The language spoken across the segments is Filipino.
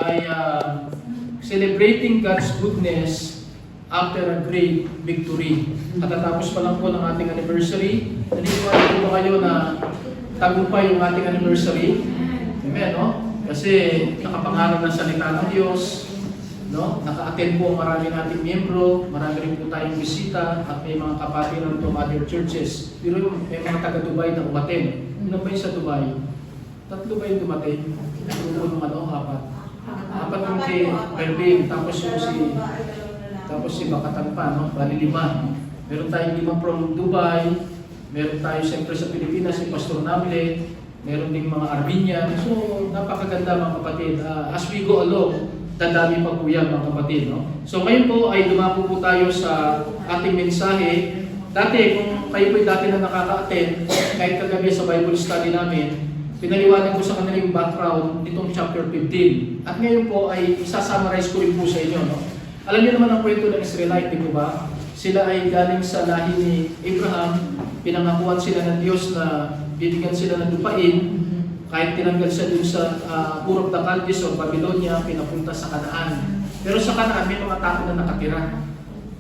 ay celebrating God's goodness after a great victory. Katatapos pa lang po ng ating anniversary. Naniniwala po ba kayo na tagumpay yung ating anniversary? Amen, no? Kasi nakapangaral ng salita ng Diyos, no? Naka-attend po ang marami nating miyembro, marami rin po tayong bisita, at may mga kapatiran from other churches. Pero may mga taga-Dubai na umaten. Ano ba yung sa Dubai? 3 ba yung dumating? Ano, 4. 4 yung kay Berlin, tapos si Bakatan pa, no? Bali 5. Meron tayong 5 from Dubai, meron tayo siyempre sa Pilipinas, si Pastor Namle, meron ding mga Armenian. So, napakaganda mga kapatid. As we go along, dadami pa po yan mga kapatid. No? So, ngayon po ay dumako po tayo sa ating mensahe. Dati, kung kayo po dati na nakaka-attend, kahit kagabi sa Bible study namin, pinaliwanag ko sa kanila yung background nitong chapter 15. At ngayon po ay isasummarize ko rin po sa inyo. No? Alam niyo naman ang kwento ng Israelite, di po ba? Sila ay galing sa lahi ni Abraham, pinangakuan sila ng Diyos na bibigyan sila ng lupain, kahit tinanggal siya dun sa Ur of the Chaldees o Babylonia, pinapunta sa Canaan. Pero sa Canaan, may mga tao na nakatira.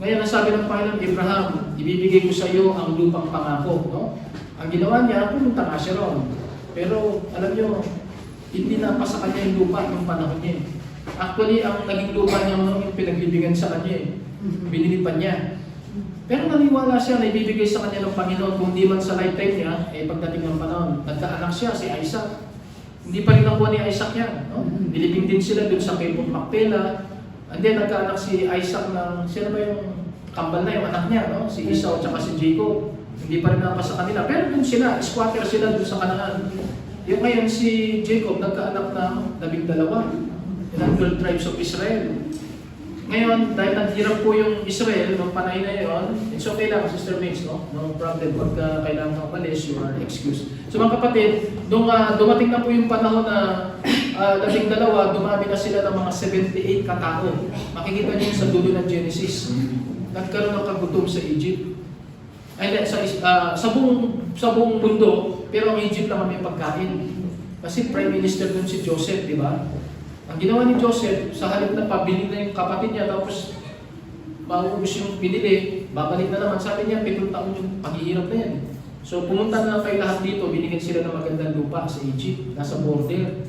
Ngayon, ang sabi ng Panginoon, Abraham, ibibigay ko sa iyo ang lupang pangako. No? Ang ginawa niya, pumunta nga siya ron. Pero, alam niyo, hindi na pa sa kanya yung lupa ng panahon niya. Actually, ang naging lupa niya yung pinagbibigyan sa kanya. Binilipan niya. Pero naniwala siya na ibibigay sa kanya ng Panginoon kung di man sa lifetime niya, pagdating ng panahon, nagkaanak siya, si Isaac. Hindi pa rin nakuha ni Isaac yan. No? Nilibing din sila dun sa Cave of Macpela. And then nagkaanak si Isaac ng, sila ba yung kambal na yung anak niya, no? Si Esau at si Jacob. Hindi pa rin nakas sa kanila. Pero dun sila, squatter sila dun sa Canaan. Yung ngayon si Jacob nagkaanak ng 12. Ilang 12 tribes of Israel. Ngayon, dahil naghirap po yung Israel noong panahon na yun, it's okay lang, Sister Mix, no? No problem. Pagka kailangan kang umalis, you are excused. So mga kapatid, nung dumating na po yung panahon na 12, dumami na sila ng mga 78 katao. Makikita niyo sa dulo ng Genesis. Nagkaroon ng kagutom sa Egypt. Ay, sa buong mundo, pero ang Egypt lang may pagkain. Kasi Prime Minister dun si Joseph, di ba? Ang ginawa ni Joseph, sa halip na pabili na yung kapatid niya, tapos maubos yung pinili, babalik na naman. Sabi niya, 7 taon yung paghihirap na yan. So pumunta na kayo lahat dito, binigyan sila ng magandang lupa sa Egypt, nasa border.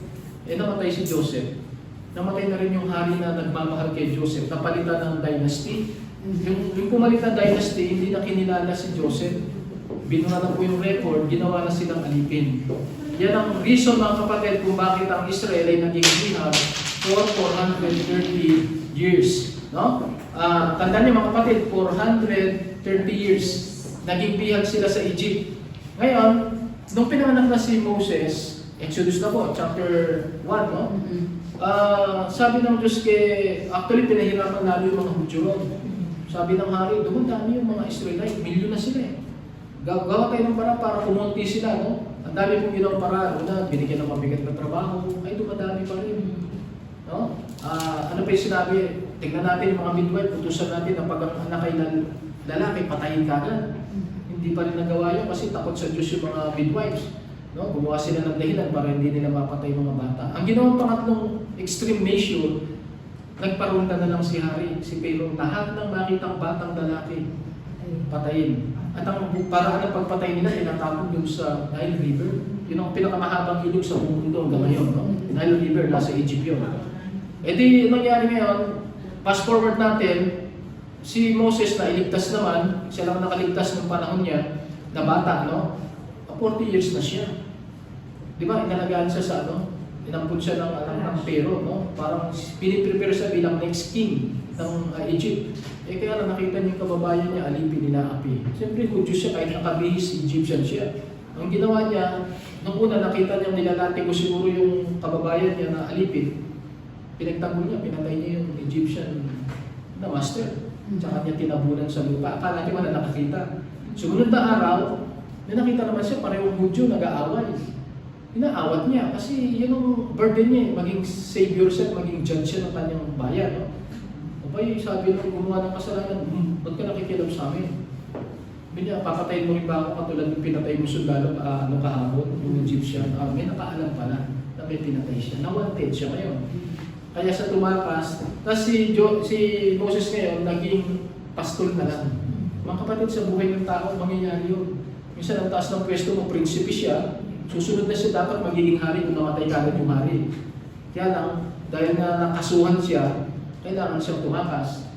Namatay si Joseph. Namatay na rin yung hari na nagmamahal kay Joseph, napalitan ng dynasty. Yung pumalit na dynasty, hindi na kinilala si Joseph. Binuha na po yung record, ginawa na silang alipin. Yan ang reason mga kapatid kung bakit ang Israel ay naging bihag for 430 years. No? Tandaan niyo mga kapatid, 430 years naging bihag sila sa Egypt. Ngayon, nung pinanganak na si Moses, Exodus na po, chapter 1, no? Sabi ng Diyos actually pinahirapan lalo yung mga Hudyo. Sabi ng hari, dumandami yung mga Israelite, milyon na sila eh. Gawa tayo ng paraan para kumunti sila, no? Ang dami pong ginawang paraan. Una, binigyan ng mabigat na trabaho, ay dumadami pa rin. No? Ano pa yung sinabi? Tingnan natin yung mga midwife, utusan natin na pag ang anak ay lalaki, patayin ka agad. Hindi pa rin nagawa yun kasi takot sa Diyos yung mga midwives. No? Gumawa sila ng dahilan para hindi nila mapatay mga bata. Ang ginawang pangatlong extreme measure, nagparunta na lang si hari, si Pharaoh, lahat ng makitang batang lalaki, patayin. At ang paraan ng pagpatay nila, tinatapon dun sa Nile River. Yun ang pinakamahabang ilog sa buong mundo hanggang ngayon. No? Nile River, nasa Egypt yun. E di, nangyari ngayon, fast forward natin, si Moses na iligtas naman, siya lang nakaligtas ng panahon niya, na bata, no? 40 years na siya. Di ba, inalagaan siya sa inampun siya ng Pharaoh, no? Parang piniprepare siya bilang next king ng Egypt. Kaya lang nakita niyo yung kababayan niya, alipin nila api. Siyempre, Hudyo siya, kahit nakabihis, Egyptian siya. Ang ginawa niya, nung una nakita niya nilalati ko siguro yung kababayan niya na alipin, pinagtanggol niya, pinatay niya yung Egyptian na master. Tsaka niya tinabunan sa lupa. Akala niya wala nakakita. Sumunod na araw, may nakita naman siya, parehong Hudyo, nag-aaway. Inaawat niya kasi yun ang burden niya, maging savior siya, maging judge siya ng kanyang bayan. No? Abay, sabi nung gumawa ng kasalanan, ba't ka nakikilap sa amin? Sabi niya, papatayin mo rin ba ako katulad ng pinatay mo sundalo kahapon, yung Egyptian army, nakaalam pala na may pinatay siya. Na-wanted siya ngayon. Kaya siya tumakas. Tapos si Moses ngayon, naging pastol na lang. Mga kapatid, sa buhay ng tao, mangyayari yun. Minsan ang taas ng pwesto mo, prinsipe siya, susunod na siya dapat magiging hari kung namatay kagad yung hari. Kaya lang, dahil na nakasuhan siya, kailangan siyang tumakas.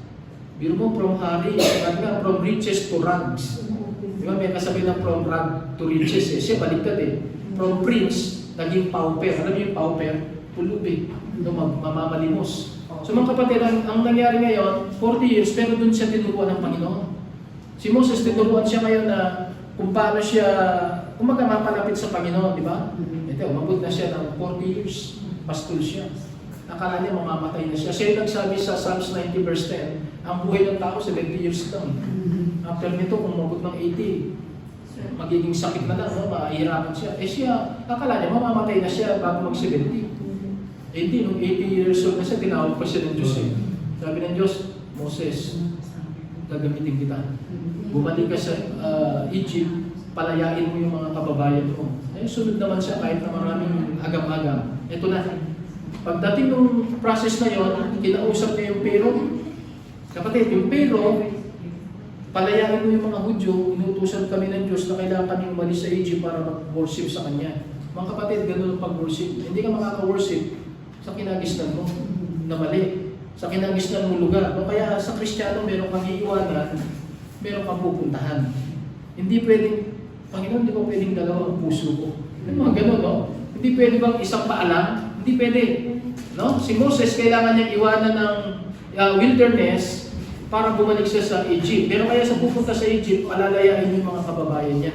Biro mo from hari, sabi nga, from riches to rags. Di ba, may kasabi ng from rag to riches eh. Siya baliktad eh. From prince, naging pauper. Alam niyo yung pauper? Pulubi. Mamamalimos. So mga kapatid, ang nangyari ngayon, 40 years, pero dun siya tinuruan ng Panginoon. Si Moses, tinuruan siya ngayon na kung paano siya, kung mapalapit sa Panginoon, di ba? Ito, umabot na siya ng 40 years. Pastor siya. Akala niya mamamatay na siya. Siya yung nagsabi sa Psalms 90 verse 10, ang buhay ng tao 70 years lang. After nito, kung umabot ng 80, magiging sakit na lang, no? Mahihirapan siya. Eh siya, akala niya mamamatay na siya bago mag-70. 80, nung 80 years old na siya, tinawag pa siya ng Diyos eh. Sabi ng Diyos, Moses, gagamitin kita. Bumalik ka sa Egypt, palayain mo yung mga kababayan mo. Eh, sunod naman siya kahit na maraming agam-agam. Ito na. Pagdating ng process na yon, kinausap niya yung Pero. Kapatid, yung Pero, palayain mo yung mga Hudyo, inutusan kami ng Diyos na kailangan kami umalis sa Egypt para mag-worship sa Kanya. Mga kapatid, ganun ang pag-worship. Hindi ka makaka-worship sa kinagisnan mo na mali. Sa kinagisnan mo lugar. No? Kaya sa Kristiyano, meron kang iiwanan, meron kang pupuntahan. Hindi pwedeng, Panginoon, di ba pwedeng dalawa ang puso ko? Yung mga ganun, no? Hindi pwede bang isang paalam? Hindi pwede. No? Si Moses, kailangan niyang iwanan ng wilderness para bumalik siya sa Egypt. Pero kaya sa pupunta sa Egypt, alalayain yung mga kababayan niya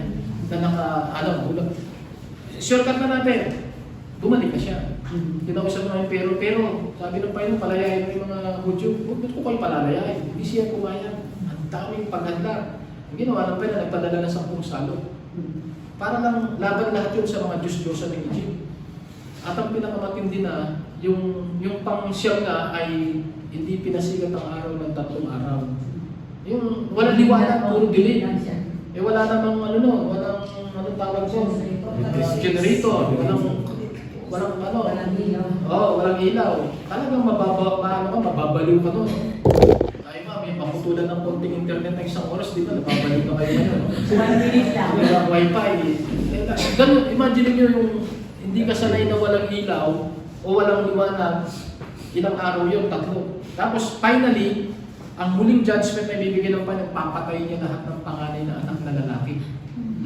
na naka-alam. Shortcut na natin. Bumalik na siya. Kinausap namin pero sabi ng Panginoon, palayain mo yung mga Hudyo. Ba't ko kayo palalayain? Hindi siya pumayag. Ang daming paghanda. Ang ginawa ng Panginoon, nagpadala na 10 salot. Para lang laban lahat yun sa mga Diyos-Diyosan ng Egypt. At ang pinakamatindi na, yung pang-siyam na ay hindi pinasigat ang araw ng 3 araw. Yung walang liwanag, puro dilim. Eh wala namang walang anong tawag ko? Generator, walang ilaw. Walang ilaw. Talagang mababaliw ka doon. Ay may maputulan ng konting internet ng 1 oras, di ba? Nababaliw na kayo ngayon. 1 minute lang. Walang wifi. Ganun, imagine nyo yung hindi ka sanay na walang ilaw o walang liwanag, ilang araw yun, 3. Tapos finally, ang huling judgment na ibibigay ng Panginoon, papatayin niya lahat ng panganay na anak na lalaki.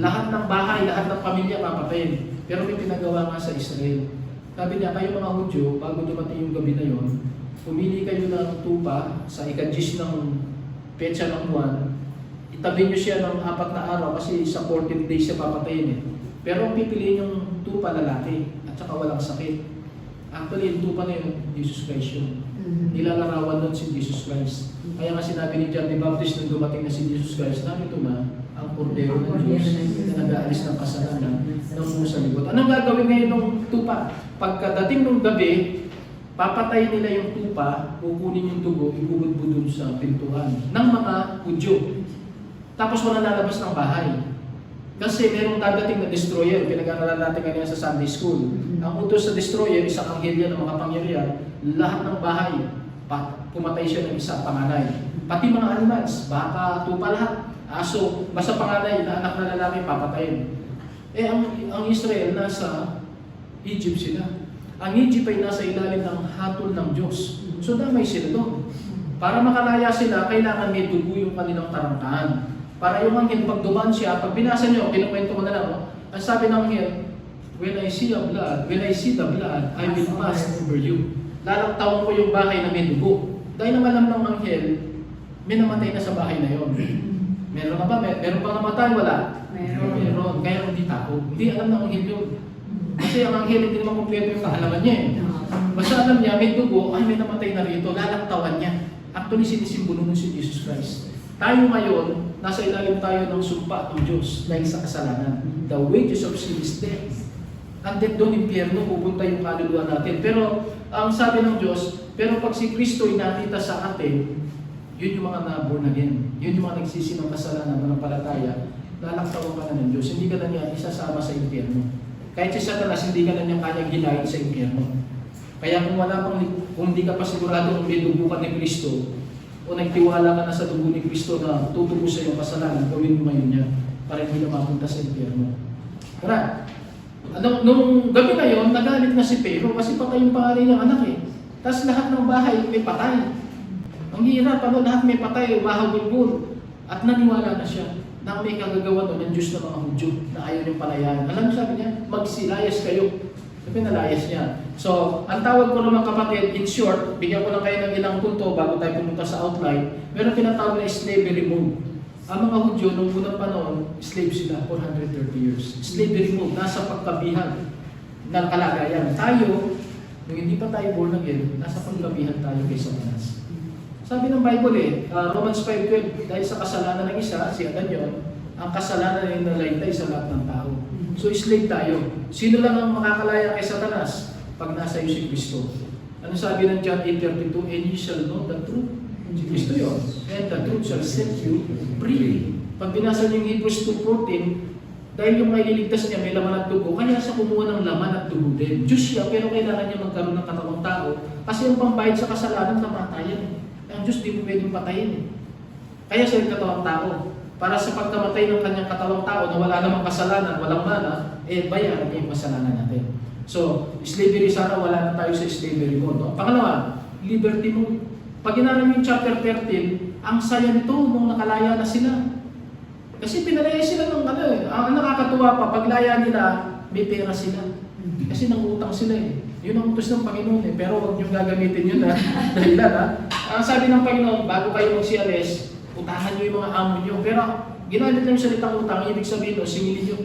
Lahat ng bahay, lahat ng pamilya papatayin. Pero may pinagawa nga sa Israel. Sabi niya, kayo mga Hudyo, bago dumating yung gabi na yon, pumili kayo ng tupa sa ikadjis ng petsa ng buwan, itabi niyo siya ng 4 na araw kasi sa 14 days siya papatayin eh. Pero ang pipiliin yung tupa lalaki at saka walang sakit. Actually, yung tupa na yun, Jesus Christ yun. Nilalarawan nun si Jesus Christ. Kaya nga sinabi ni John the Baptist nung dumating na si Jesus Christ, narito na ang kordero ng Diyos na nag-aalis ng kasalanan ng Musa Ligot. Anong gagawin ngayon ng tupa? Pagkadating ng gabi, papatay nila yung tupa, kukunin yung dugo, ibubudbudon sa pintuan ng mga Hudyo. Tapos wala lalabas ng bahay. Kasi merong dadating na destroyer, pinag-aaralan natin kanina sa Sunday School. Ang utos sa destroyer, isang anghel yan ng mga pangyarihan, lahat ng bahay, pumatay siya ng isa, panganay. Pati mga animals, baka, tupa lahat, aso, basta panganay na anak na lalaki, papatayin. Eh, ang Israel, nasa Egypt sila. Ang Egypt ay nasa ilalim ng hatol ng Diyos. So, damay sila doon. Para makalaya sila, kailangan may dugo yung kanilang tarangkahan. Para yung anghel, pag dumaan siya, pag binasa nyo, kinukwento ko na lang, ang sabi ng anghel, when I see the blood, I will pass over you. Lalaktawan ko yung bahay na may dugo. Dahil naman alam ng anghel, may namatay na sa bahay na yon. Meron na ba? Meron bang namatay? Wala? Meron. Kaya hindi tao. Hindi alam ng anghel yun. Kasi ang anghel hindi naman kompleto yung kaalaman niya eh. Basta alam niya, may dugo, ay may namatay na rito, lalaktawan niya. Actually, sinisimbolo nun si Jesus Christ. Tayo ngayon, nasa ilalim tayo ng sumpa ng Diyos dahil sa kasalanan. The wages of sin is death. And then doon impyerno, pupunta yung kaluluwa natin. Pero ang sabi ng Diyos, pero pag si Kristo ay nakita sa atin, yun yung mga na-born again. Yun yung mga nagsisi ng kasalanan, manampalataya, lalaktawan ka na ng Diyos. Hindi ka na niya isasama sa impyerno. Kahit si Satanas, hindi ka na niya kanyang hilahin sa impyerno. Kaya kung hindi ka pa sigurado kung may dugo ka ni Kristo, o nagtiwala ka na sa dugo ni Kristo na tutubo sa iyong kasalanan, gawin mo ngayon yan para hindi na mapunta sa impyerno. Tara, nung gabi na yon, nagalit na si Pero kasi patay yung pangalan niyang anak eh. Tapos lahat ng bahay may patay. Ang hirap, lahat may patay, mahagulgul. At naniwala na siya na may kagagawa doon ng Diyos ng mga Hudyo na ayaw niyong palayanan. Alam mo sabi niya, magsilayas kayo. Sabi nalayas niya. So, ang tawag ko naman kapatid, in short, bigyan ko lang kayo ng ilang punto bago tayo pumunta sa outline, meron tinatawag na slavery mode. Ang mga Hudyo, nung unang panahon, slave sila, 430 years. Slavery mode, nasa pagkabihan ng kalagayan. Tayo, nung hindi pa tayo born again, nasa pagkabihan tayo kay Satanas. Sabi ng Bible Romans 5:12, dahil sa kasalanan ng isa, si Adan yun, ang kasalanan ay nalaytay sa lahat ng tao. So, slave tayo. Sino lang ang makakalaya kay Satanas? Pag nasa iyo si Kristo. Ano sabi ng John 8:32? And you shall know the truth. Si Kristo yun. And the truth shall set you free. Pag binasa niyo yung Hebrews 2:14, dahil yung may liligtas niya, may laman at dugo, kaya siya kumuha ng laman at dugo din. Diyos siya, pero kailangan niya magkaroon ng katawang tao. Kasi yung pambayad sa kasalanan, namatayan. Ang Diyos di mo pwedeng patayin. Kaya siya yung katawang tao. Para sa pagkamatay ng kanyang katawang tao na wala namang kasalanan, walang mana, bayaran niya yung kasalanan natin. So, slavery sana, wala na tayo sa slavery mode. No? Pangalawa, liberty mode. Pag inaral yung chapter 13, ang saya nito nung nakalaya na sila. Kasi pinalaya sila ng ang nakakatuwa pa, paglaya nila, may pera sila. Kasi nangutang sila Yun ang utos ng Panginoon Pero huwag niyong gagamitin yun dahilan Ang sabi ng Panginoon, bago kayo magsialis, utahan niyo yung mga amo niyo. Pero ginamit lang yung salitang utang, ibig sabihin singilin niyo.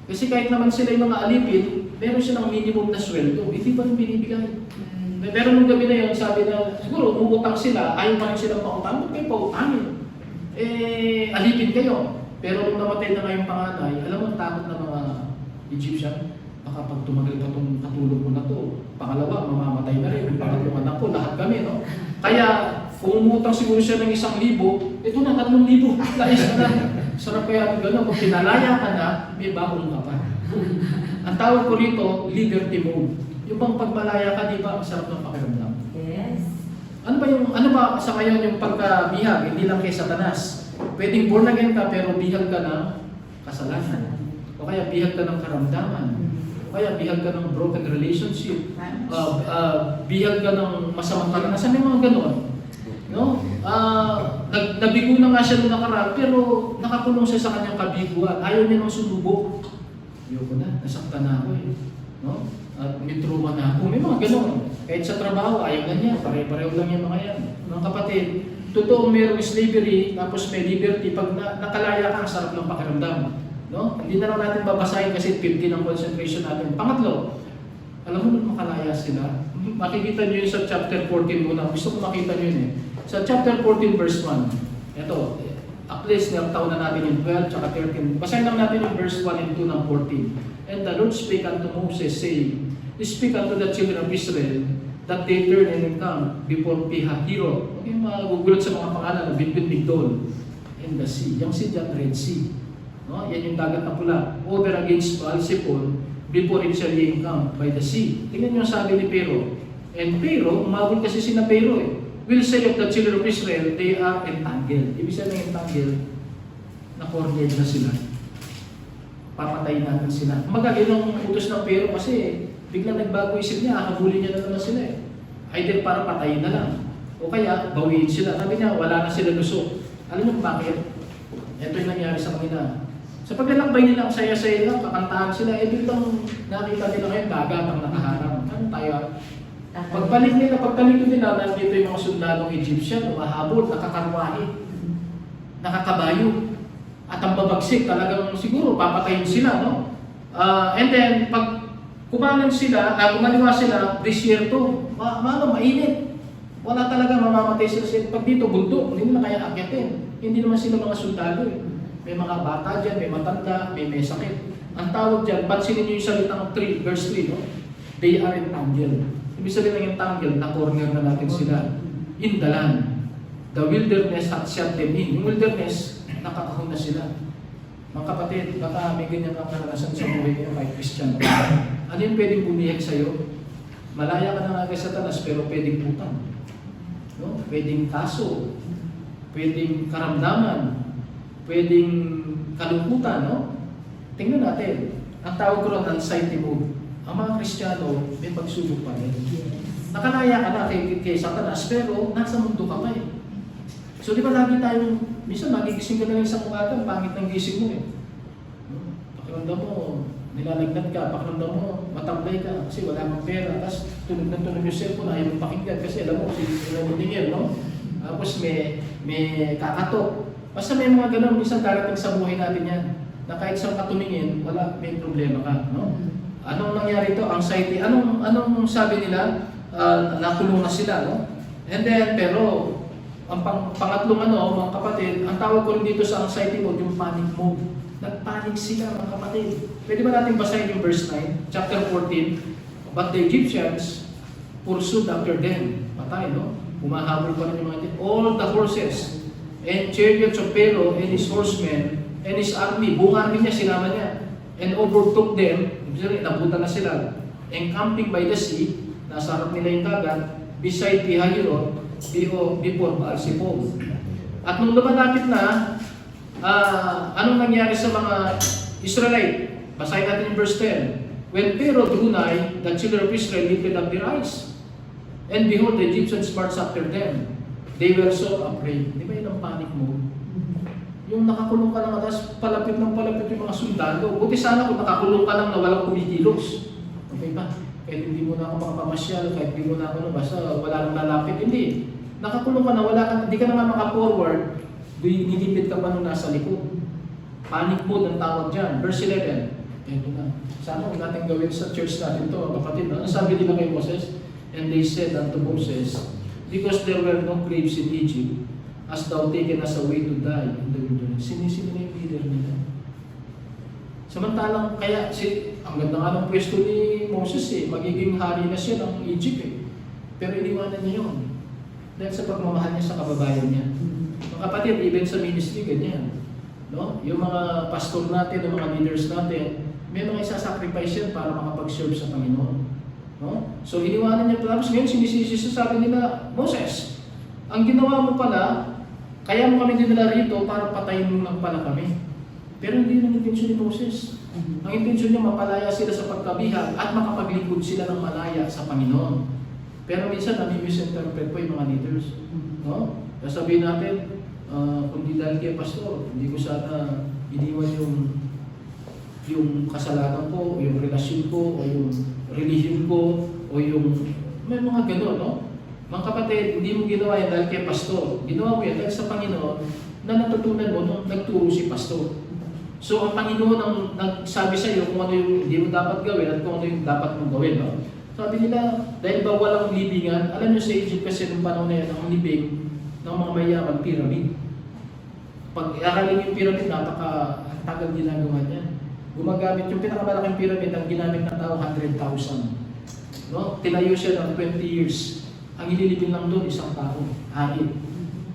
Kasi kahit naman sila yung mga alipin, meron silang minimum na sweldo, hindi pa rin binibigay. Pero nung gabi na yun, sabi na, siguro umutang sila, ayaw pa rin silang pautang, huwag kayo pautangin. Alipin kayo. Pero nung namatay na ngayong panganay, alam mo ang takot ng mga Egyptian, baka pag tumagal pa itong katulog mo na to, pangalawa, mamamatay na rin, pangatlong anak ko, lahat kami, no? Kaya, kung umutang siguro siya ng 1,000, ito na 3,000, layas ka na. Sarap kaya ng gano'n, kung pinalaya ka na, may bakong ka pa. Ang tawag ko rito, liberty mode. Yung bang pagmalaya ka, di ba, ang sarap ng pakiramdam? Yes. Ano ba sa ngayon yung pagkabihag, hindi lang kay Satanas? Pwedeng born again ka, pero bihag ka ng kasalanan. O kaya bihag ka ng karamdaman. O kaya bihag ka ng broken relationship. Bihag ka ng masamang karanasan. May mga gano'n. No? Nabigo na nga siya nung nakaraan, pero nakakulong siya sa kanyang kabiguan. Ayaw niya nang sumubok. Ayoko na, nasaktan na ako No? At may trauma na ako. May mga gano'n. Kahit sa trabaho, ayaw na niya. Pare-pareho lang yung mga yan. Mga kapatid, totoong mayroong slavery, tapos may liberty. Pag nakalaya ka, ang sarap ng pakiramdam. No? Hindi na lang natin babasahin kasi 50 ang concentration natin. Pangatlo, alam mo nung makalaya sila, makikita nyo yun sa chapter 14 muna. Gusto ko makita nyo yun Sa chapter 14 verse 1, ito, at least taon na natin yung 12 at 13. Basahin lang natin yung verse 1 and 2 ng 14. And the Lord spake unto Moses, saying, Speak unto the children of Israel, that they turn and come before Pihahiro. Okay, magugulat sa mga pangalan na Binbin Migdol in the sea. Yung sea dyan, Red Sea. No? Yan yung dagat na pula. Over against Baal-Zepon, before it shall ye come by the sea. Tingnan nyo sabi ni Pero. And Pero, umabot kasi sina Pero will say of the children of Israel, they are entangled. Ibig sabihin entangled, na-cornered na sila. Papatayin natin sila. Magagawin ang utos ng Pero kasi biglang nagbago isip niya, habulin niya na naman sila Either para patayin na lang, o kaya bawiin sila. Sabi niya, wala na sila lusok. Alam niyo bakit? Ito yung nangyari sa kanila. Sa paglalakbay nila, ang saya-saya lang, kakantahan sila, biglang nakita nila ngayon, dagat ang nakaharap. Ano tayo? Pagpalit nila, pagtalikod nila, nandito yung mga sundalong Egyptian, umahabol, nakakarwahe, nakakabayo, at ang babagsik, talagang siguro papatayin sila, no? And then, pag kumanan sila, kumaliwa sila, disyerto, mainit. Wala talaga, mamamatay sila. Pag dito, bundok, hindi nila kaya akyatin. Hindi naman sila mga sundalo May mga bata dyan, may matanda, may sakit. Ang tawag dyan, pansinin nyo yung salitang 3, verse 3, no? They are entangled. Ibig sabihin ng entangled, na-corner na natin sila. In the land. The wilderness hath shut them in. Yung wilderness, nakakahon na sila. Mga kapatid, baka may ganyan kang karanasan sa buhay niyo kahit Christian. Ano yung pwedeng bumihag sa'yo? Malaya ka na nga kay Satanas, pero pwedeng utang. No? Pwedeng kaso, pwedeng karamdaman, pwedeng kalungkutan, no? Tingnan natin, ang tawag ko ron, anxiety mode. Ang mga Kristiyano, may pagsubok pa rin. Nakalaya ka na kay Satanas, pero nasa mundo ka pa eh. So di ba lagi tayong, minsan magigising ka na lang sa umaga, pangit ng gising mo eh. Pakiramdam mo, nilalagnat ka, pakiramdam mo, matablay ka, kasi wala kang pera, tapos tunog na tunog yung cellphone, ayaw mong pakinggan, kasi alam mo, sinunod no? Tapos may kakatok. Basta may mga ganun, minsan darating sa buhay natin yan, na kahit saan ka tumingin, wala, may problema ka, no? Anong nangyari ito? Anxiety. Anong sabi nila? Nakulong na sila, no? And then, pero, ang pangatlong mga kapatid, ang tawag ko rin dito sa anxiety mode, yung panic mode. Nagpanic sila, mga kapatid. Pwede ba natin basahin yung verse 9, chapter 14? But the Egyptians pursued after them. Patay, no? Humahabol pa rin yung mga all the horses and chariots of Pharaoh and his horsemen and his army. Buong army niya, sinama niya. And overtook them. Nabutan na sila. Encamping by the sea, nasa harap nila yung dagat, beside Pihahirot, before Baal-Zebub. At nung lumalapit na, anong nangyari sa mga Israelite? Basahin natin yung verse 10. When Pharaoh drew nigh, the children of Israel lifted up their eyes. And behold, the Egyptians marched after them. They were so afraid. Di ba yun ang panic mode? Yung nakakulong ka lang, tapos palapit yung mga sundalo. Buti sana kung nakakulong ka lang na walang kumikilos. Okay ba? Kahit hindi mo na ako makapamasyal, kahit hindi mo na ako, basta wala nang lalapit. Hindi. Nakakulong ka na, hindi ka na maka-forward, nilipid ka pa nung nasa likod. Panic mode ang tawag dyan. Verse 11. Ito na. Sana kung natin gawin sa church natin ito, kapatid. Ano sabi nila kay Moses? And they said unto Moses, because there were no graves in Egypt, as thou taken us away to die in the wilderness. Sinisino na yung leader nila. Samantalang, kaya, ang ganda nga ng pwesto ni Moses magiging hari na siya ng Egypt Pero iniwanan niya yun. Dahil sa pagmamahal niya sa kababayan niya. Mga kapatid, even sa ministry, ganyan. No? Yung mga pastor natin, yung mga leaders natin, may mga isasacrifice yan para makapag-serve sa Panginoon. No? So, iniwanan niya. Tapos ngayon, sinisisi sabi nila, Moses, ang ginawa mo pala, kaya mo kami dinala rito para patayin mo lang pala kami. Pero hindi yung intensyon ni Moses. Ang intensyon niya, mapalaya sila sa pagkabihan at makapaglingkod sila ng malaya sa Panginoon. Pero minsan, nami-misinterpret po yung mga leaders. No? Sabihin natin, kung di dahil kay pastor, hindi ko sana iniwan yung kasalanan ko, o yung relasyon ko, o yung religion ko, o yung may mga gano'n, no? Mga kapatid, hindi mo ginawa yan dahil kay pastor. Ginawa mo yan dahil sa Panginoon na natutunan mo nung nagturo si pastor. So, ang Panginoon ang nagsabi sa iyo kung ano yung hindi mo dapat gawin at kung ano yung dapat mong gawin. No? Sabi nila, dahil ba walang libingan, alam nyo sa Egypt kasi nung panahon na yan, ang libing ng mga mayaman, pyramid. Pag iaralin yung pyramid, napaka-tagal ginagawa niya. Gumagamit yung pinakamalaking pyramid, ang ginamit ng tao, 100,000. No? Tinayo siya ng 20 years. Ang ililibing lang doon, isang tao, hari.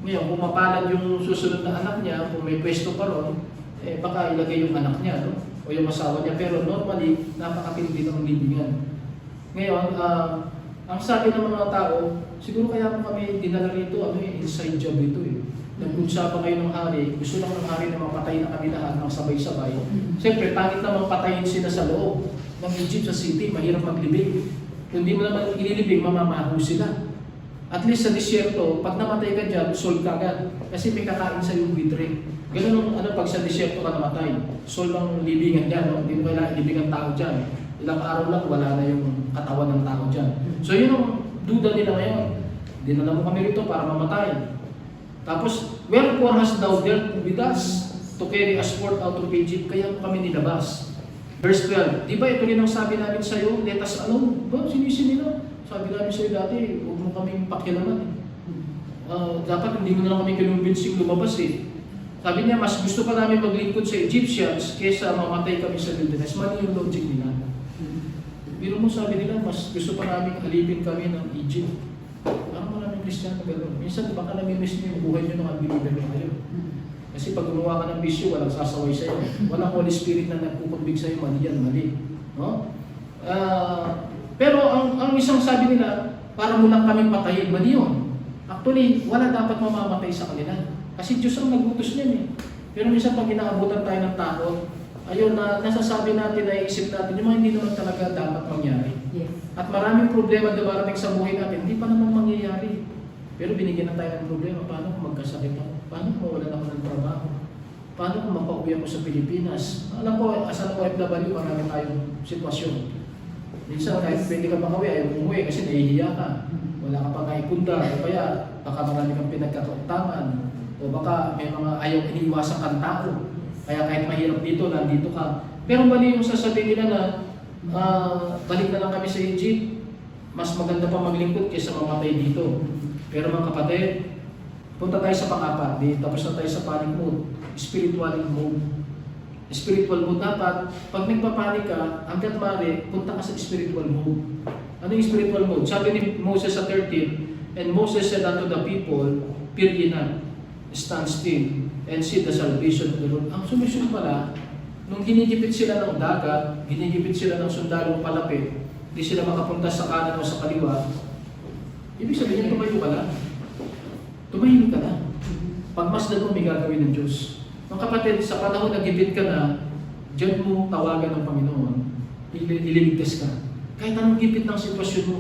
Ngayon, kung mapalad yung susunod na anak niya, kung may pwesto pa ron, baka ilagay yung anak niya, no? O yung asawa niya. Pero normally, napakatindi ng libingan. Ngayon, ang sabi ng mga tao, siguro kaya mo kami dinala rito, inside job ito Nag-usapan kayo ng hari, gusto lang ng hari na mapatay na kami lahat ng sabay-sabay. Siyempre, pangit naman patayin sila sa loob ng Egypt sa city, mahirap maglibing. Kung hindi mo naman ililibing, mamamaho sila. At least sa disyerto, pag namatay ka dyan, soul ka agad. Kasi may kakain sa yung buitre. Ganun pag sa disyerto ka namatay. Soul ang libingan dyan, no? Hindi mo kailangan ilibing ang tao dyan. Ilang araw lang, wala na yung katawan ng tao dyan. So yun ang duda nila ngayon. Dinala mo kami rito para mamatay. Tapos, wherefore hast thou dealt with us to carry us forth out of Egypt? Kaya mo kami nilabas. Verse 12, di ba ito rin ang sabi namin sa iyo, let us alone? Ba, sinisi nila? Sabi namin sa iyo dati, huwag mo kaming pakialaman. Dapat hindi mo na lang kami kinumbensing lumabas Sabi niya, mas gusto pa namin maglingkod sa Egyptians kaysa mamatay kami sa wilderness. Mali yung logic nila. Pero mo sabi nila, mas gusto pa namin alipin kami ng Egypt. Parang maraming Kristiyano gano'n. Minsan, baka namimiss niyo yung buhay niyo ng unbeliever na kayo. Kasi pag gumawa ka ng bisyo, walang sasaway sa iyo. Walang Holy Spirit na nagpupunbig sa iyo, mali yan, mali. No? Pero ang isang sabi nila, para mo lang kami patayin, mali yun. Actually, wala dapat mamamatay sa kanila. Kasi Diyos ang nagutos niyan eh. Pero minsan pag inaabutan tayo ng takot, ayun na nasasabi natin, naiisip natin, yung mga hindi naman talaga dapat mangyari. Yes. At maraming problema na darating sa buhay natin, hindi pa naman mangyayari. Pero binigyan na tayo ng problema, paano kung magkasakit ako? Paano kung mawalan ako ng trabaho? Paano kung mapauwi ako sa Pilipinas? Alam ko, as an OFW, marami tayong sitwasyon. Minsan, kahit pwede ka makauwi, ayaw umuwi kasi nahihiya ka. Wala ka pa naipunda, o kaya baka marami kang pinagkakautaman, o baka may mga ayaw iniiwasan kang tao. Kaya kahit mahirap dito, nandito ka. Pero mali yung sasabihin nila na balik na lang kami sa Egypt, mas maganda pa maglingkod kaysa mamatay dito. Pero mga kapatid, punta tayo sa pang-apat, tapos na tayo sa panic mode, spiritual mode. Spiritual mode dapat, pag nagpapanik ka, hanggat maaari, punta ka sa spiritual mode. Ano yung spiritual mode? Sabi ni Moses sa 13, and Moses said unto the people, fear ye not, stand still, and see the salvation of the Lord. Ang solusyon pala, nung ginigipit sila ng dagat, ginigipit sila ng sundalong palapit, hindi sila makapunta sa kanan o sa kaliwa, ibig sabihin, tumayo ka na. Tumahimik ka na. Pagmasdan mo, may gagawin ng Diyos. Mga kapatid, sa panahon na gipit ka na, diyan mo tawagan ng Panginoon, ililigtas ka. Kahit anong gipit ng sitwasyon mo.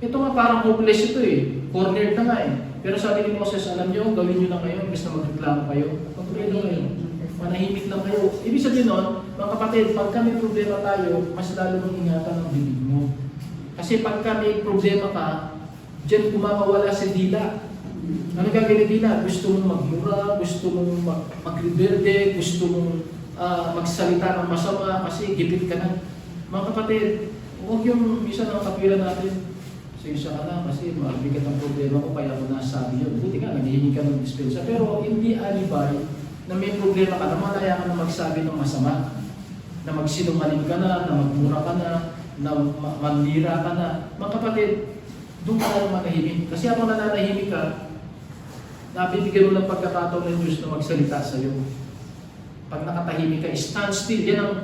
Ito nga parang hopeless ito eh. Cornered na nga eh. Pero sabi ni Moses, alam nyo, gawin nyo na ngayon, imbes na magreklamo kayo. Magreklamo kayo. Manahimik lang kayo. Ibig sabihin nun, mga kapatid, pagka may problema tayo, mas lalo mong ingatan ang bibig mo. Kasi pagka may problema ka, diyan kumawala si dila. Ano gagawin ni dila? Gusto mong magmura, gusto mong magrebelde, gusto mong magsalita ng masama kasi gipit ka na. Mga kapatid, huwag yung isa ng kapilan natin. Sensya ka na kasi mabigat ang problema ko kaya ako nasabi yun. Buti nga, naghihingi ka ng dispensa. Pero hindi alibay na may problema ka na malaya ka na magsabi ng masama. Na magsinungaling ka na magmura ka na manira ka na. Mga kapatid, doon ka lang manahimik. Kasi habang nananahimik ka, nabibigyan mo ng pagkakataon ng Diyos na magsalita sa iyo. Pag nakatahimik ka, stand still. Yan ang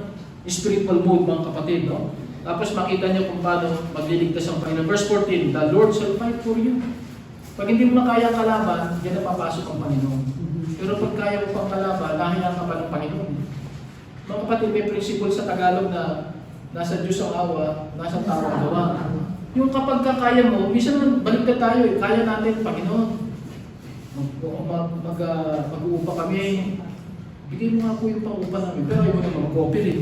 spiritual mode, mga kapatid. No? Tapos makita niyo kung paano magliligtas ang Panginoon. Verse 14, the Lord shall fight for you. Pag hindi mo na kaya kalaban, yan na papasok ang Panginoon. Pero pag kaya mo pang kalaban, lahiyan ka pa ng Panginoon. Mga kapatid, may principle sa Tagalog na nasa Diyos ang awa, nasa tao ang gawa. Yung kapag kaya mo, minsan balik na tayo eh. Kaya natin, Panginoon. Mag-uupa kami. Bigay mo nga po yung pang-upa namin. Pero ayaw mo naman mag-cooper eh.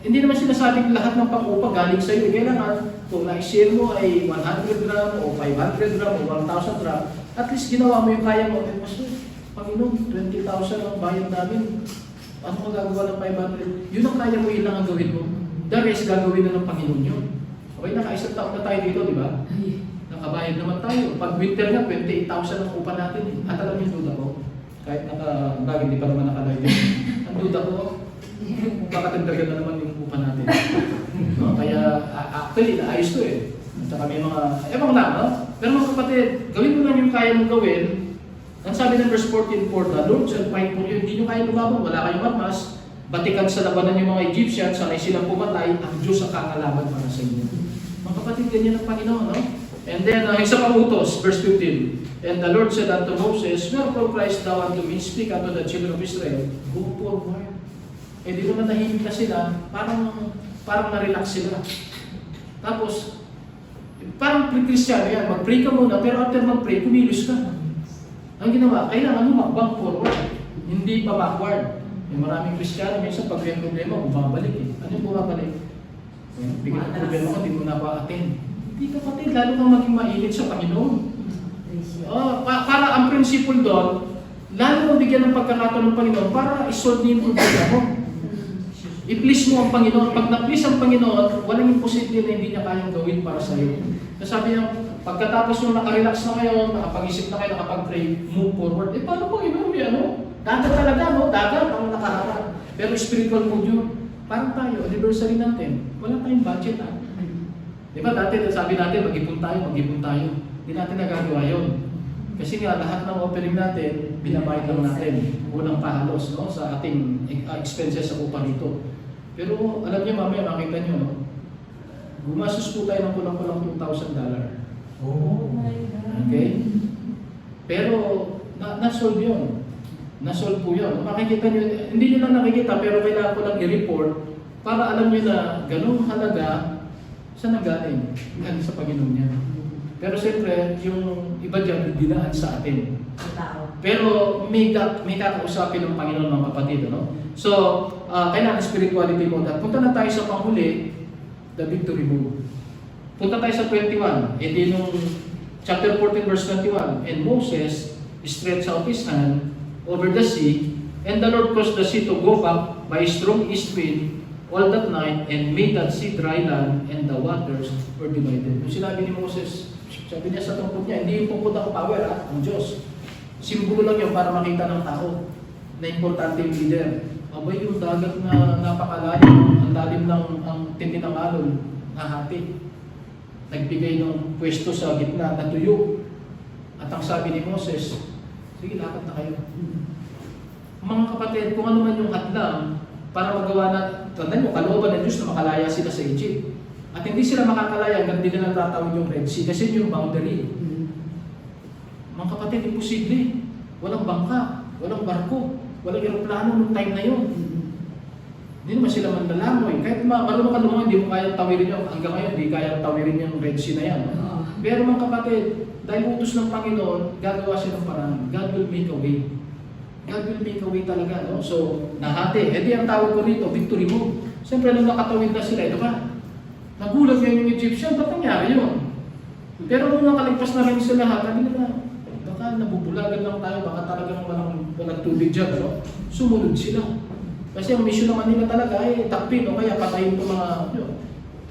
Hindi naman sinasabing lahat ng pang-upa galing sa iyo. Kailangan, kung na-share mo ay 100 gram o 500 gram o 1,000 gram, at least ginawa mo yung kaya mo. Panginoon, 20,000 ang bayad namin. Ano magagawa ng 500? Yun ang kaya mo, yun lang ang gawin mo. The rest, gagawin na ng Panginoon yun. Okay, naka-isang taon na tayo dito, di ba? Nakabayad naman tayo. Pag winter nga, 28,000 ang upa natin. At alam yung duda ko, kahit hindi pa naman nakalive yun. Ang duda ko, kakatendagan na naman yung upa natin. No? Kaya, actually, naayos to eh. At saka may mga, ebang lang, no? Pero mga kapatid, gawin mo lang yung kaya mong gawin. Ang sabi ng verse 14, for the Lord shall fight for you. Hindi nyo kaya lumaban, wala kayong armas. Batikan sa labanan yung mga Egyptians, sanay silang pumatay, ang Diyos ang kakalaban para sa inyo. Mga kapatid, ganyan ang Panginoon, no? And then, isa pang utos, verse 15. And the Lord said unto Moses, wherefore Christ thou unto me, speak unto the children of Israel, go forward. Eh di naman nahimik na sila, parang na-relax sila. Tapos, parang pre-Christiano yan, mag-pray ka muna, pero after mag-pray, kumilos ka. Ang ginawa, kailangan mo mag-back forward, hindi pa backward. May maraming Kristiyano, minsan pag may problema, bumabalik eh. Ano yung bumabalik? Bigyan ng problema ko, hindi mo na pa-attend. Hindi kapatid, lalo kang maging mainit sa Panginoon. Para ang principle doon, lalo mo bigyan ng pagkakataon ng Panginoon para isolve yung problema mo. I-please mo ang Panginoon. Pag na-please ang Panginoon, walang imposible na hindi niya kayang gawin para sa iyo. Sabi niya, pagkatapos mo nakarelax na kayo, nakapag-isip na kayo, nakapag-pray, move forward. Eh paano Panginoon? Dagat talaga, no? Dagat ang nakaharap. Pero spiritual mode yun. Parang tayo, anniversary natin. Wala tayong budget, ha? Di ba dati, sabi natin, mag-ipon tayo. Hindi natin nagagawa yun. Kasi nga, lahat ng offering natin, binabayad lang natin. Unang pahalos, no? Sa ating expenses sa upa nito. Pero, alam niyo, mamaya makita niyo, no? Gumastos po tayo ng kulang-kulang $2,000. Oh my God. Okay? Pero, na-solve yun. Na-solve po yun. Makikita nyo, hindi nyo lang nakikita, pero kailangan ko lang i-report para alam nyo na ganung halaga saan nanggaling. Galing sa Panginoon niya. Pero siyempre, yung iba dyan, dinaan sa atin. Pero may kakausapin ng Panginoon mga kapatid. No? So, kailangan spirituality mo. Punta na tayo sa panghuli, the victory move. Punta tayo sa 21. E di nung chapter 14 verse 21. And Moses stretched out his hand over the sea, and the Lord caused the sea to go back by a strong east wind all that night, and made that sea dry land, and the waters were divided. Yung sinabi ni Moses, sabi niya sa tungkod niya, hindi yung tungkod ang power, ang Diyos. Simbolo lang yun para makita ng tao na importante yung leader. Abay, yung dagat na napakalayo, ang lalim ng ang tindi ng alon, nahati. Nagbigay ng pwesto sa gitna, natuyo. At ang sabi ni Moses, sige, lakad na kayo. Mga kapatid, kung ano man yung hadlang para magawa na, tandaan nyo, kalooban ng Diyos na makalaya sila sa Egypt. At hindi sila makakalaya hanggang di na natatawid yung Red Sea kasi yung boundary. Mga kapatid, imposible. Walang bangka, walang barko, walang aeroplano nung time na yun. Hindi naman sila manlalangoy. Kahit marunong ka lumangoy, hindi mo kayang tawirin yun. Hanggang ngayon, hindi kayang tawirin yung Red Sea na yan. Pero mga kapatid, dahil utos ng Panginoon, gagawa siya ng parang, God will make a way. God will make a way talaga. No? So, nahati. E di ang tawag ko rito, victory move. Siyempre, nung nakatawid na sila, ito ba? Nagulat ngayon yung Egyptian, ba't nangyari yun? Pero nung nakaligpas na rin sila lahat, sabi nila, baka nabubulagan lang tayo, baka talagang walang tubig dyan. No? Sumunod sila. Kasi ang mission naman nila talaga ay takpin o kaya patayin itong mga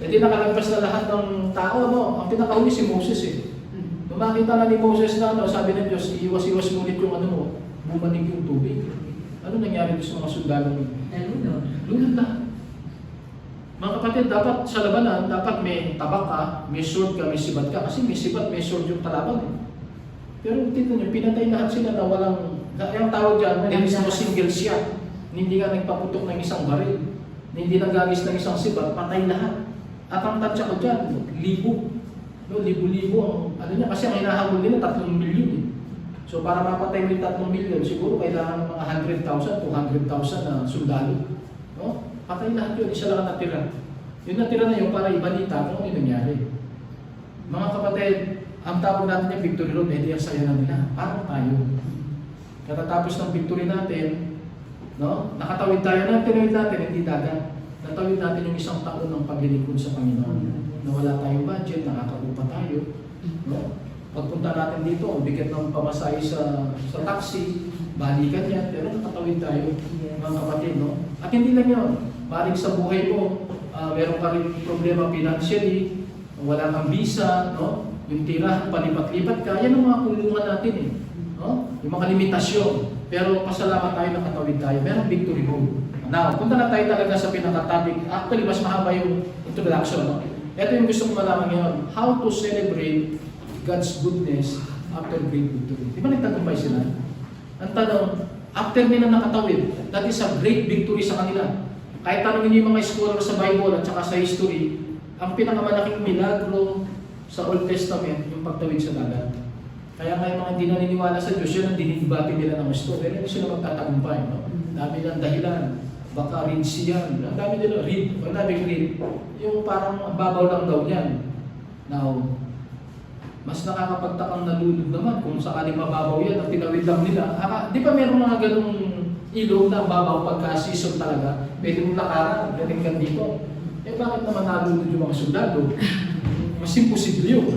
Hindi nakalagpas na lahat ng tao, no? Ang pinakahuli si Moses eh. Nung makita na ni Moses na, sabi ng Diyos, iwas-iwas ngunit yung mo, bumanig yung tubig. Ano nangyari sa mga sundalo mo? Lunod na. Mga kapatid, dapat sa labanan, dapat may tabak ka, may sword ka, may sibat ka. Kasi may sibat, may sword yung kalaban eh. Pero tignan nyo, pinatay lahat sila na walang, yung tawag dyan, there is no single shot. Hindi ka nagpaputok ng isang baril. Hindi nagagis ng isang sibat, patay lahat. At ang tansya ko dyan, libo. No, libo-libo ang niya. Kasi ang hinahabol nila, 3 milyon eh. So para mapatay mo yung 3 milyon, siguro kailangan ng mga 100,000, 200,000 na sundalo. No? Patay lahat yun, isa lang natira. Yung natira na yun para ibalita kung ano yung nangyari. Mga kapatid, ang tawag natin yung victory road, hindi ang saya na nila. Parang tayo. Katatapos ng victory natin, no? Nakatawid tayo na, tinawid natin, hindi dagat. Natawid natin yung 1 taon ng paglilingkod sa Panginoon. Na wala tayong budget, nakakaupa tayo. No? Pagpunta natin dito, ang bigat ng pamasahe sa taxi, balikan yan, pero nakatawid tayo, mga kapatid. No? At hindi lang yun, balik sa buhay mo, meron ka rin problema financially, wala kang visa, no? Yung tira, palipat-lipat ka, yan ang mga kulungan natin eh. No? Yung mga limitasyon. Pero pasalamat tayo, nakatawid tayo. Merong victory move. Now, punta na tayo talaga sa pinaka-topic. Actually, mas mahaba yung introduction. No? Ito yung gusto ko malaman ngayon. How to celebrate God's goodness after great victory. Di ba nagtagumpay sila? Ang tanong, after nila nakatawid, that is a great victory sa kanila. Kahit tanongin niyo yung mga scholar sa Bible at saka sa history, ang pinakamalaking milagro sa Old Testament, yung pagtawid sa dagat. Kaya nga yung mga hindi naniniwala sa Diyos, yun ang dinibati nila ng gusto. Pero hindi sila magtatagumpay. No? Dami ng dahilan. Baka read siyan. Ang dami nila read. Pag nabing read, yung parang babaw lang daw yan. Now, mas nakakapagtakang nalulod naman kung sakaling mababaw yan at tinawid lang nila. Di ba meron mga ganung ilog na babaw pagka-season talaga? Pwede mong lakaran, pwede kang dito. Eh bakit naman nalulod yung mga sundalo? Mas imposible yun.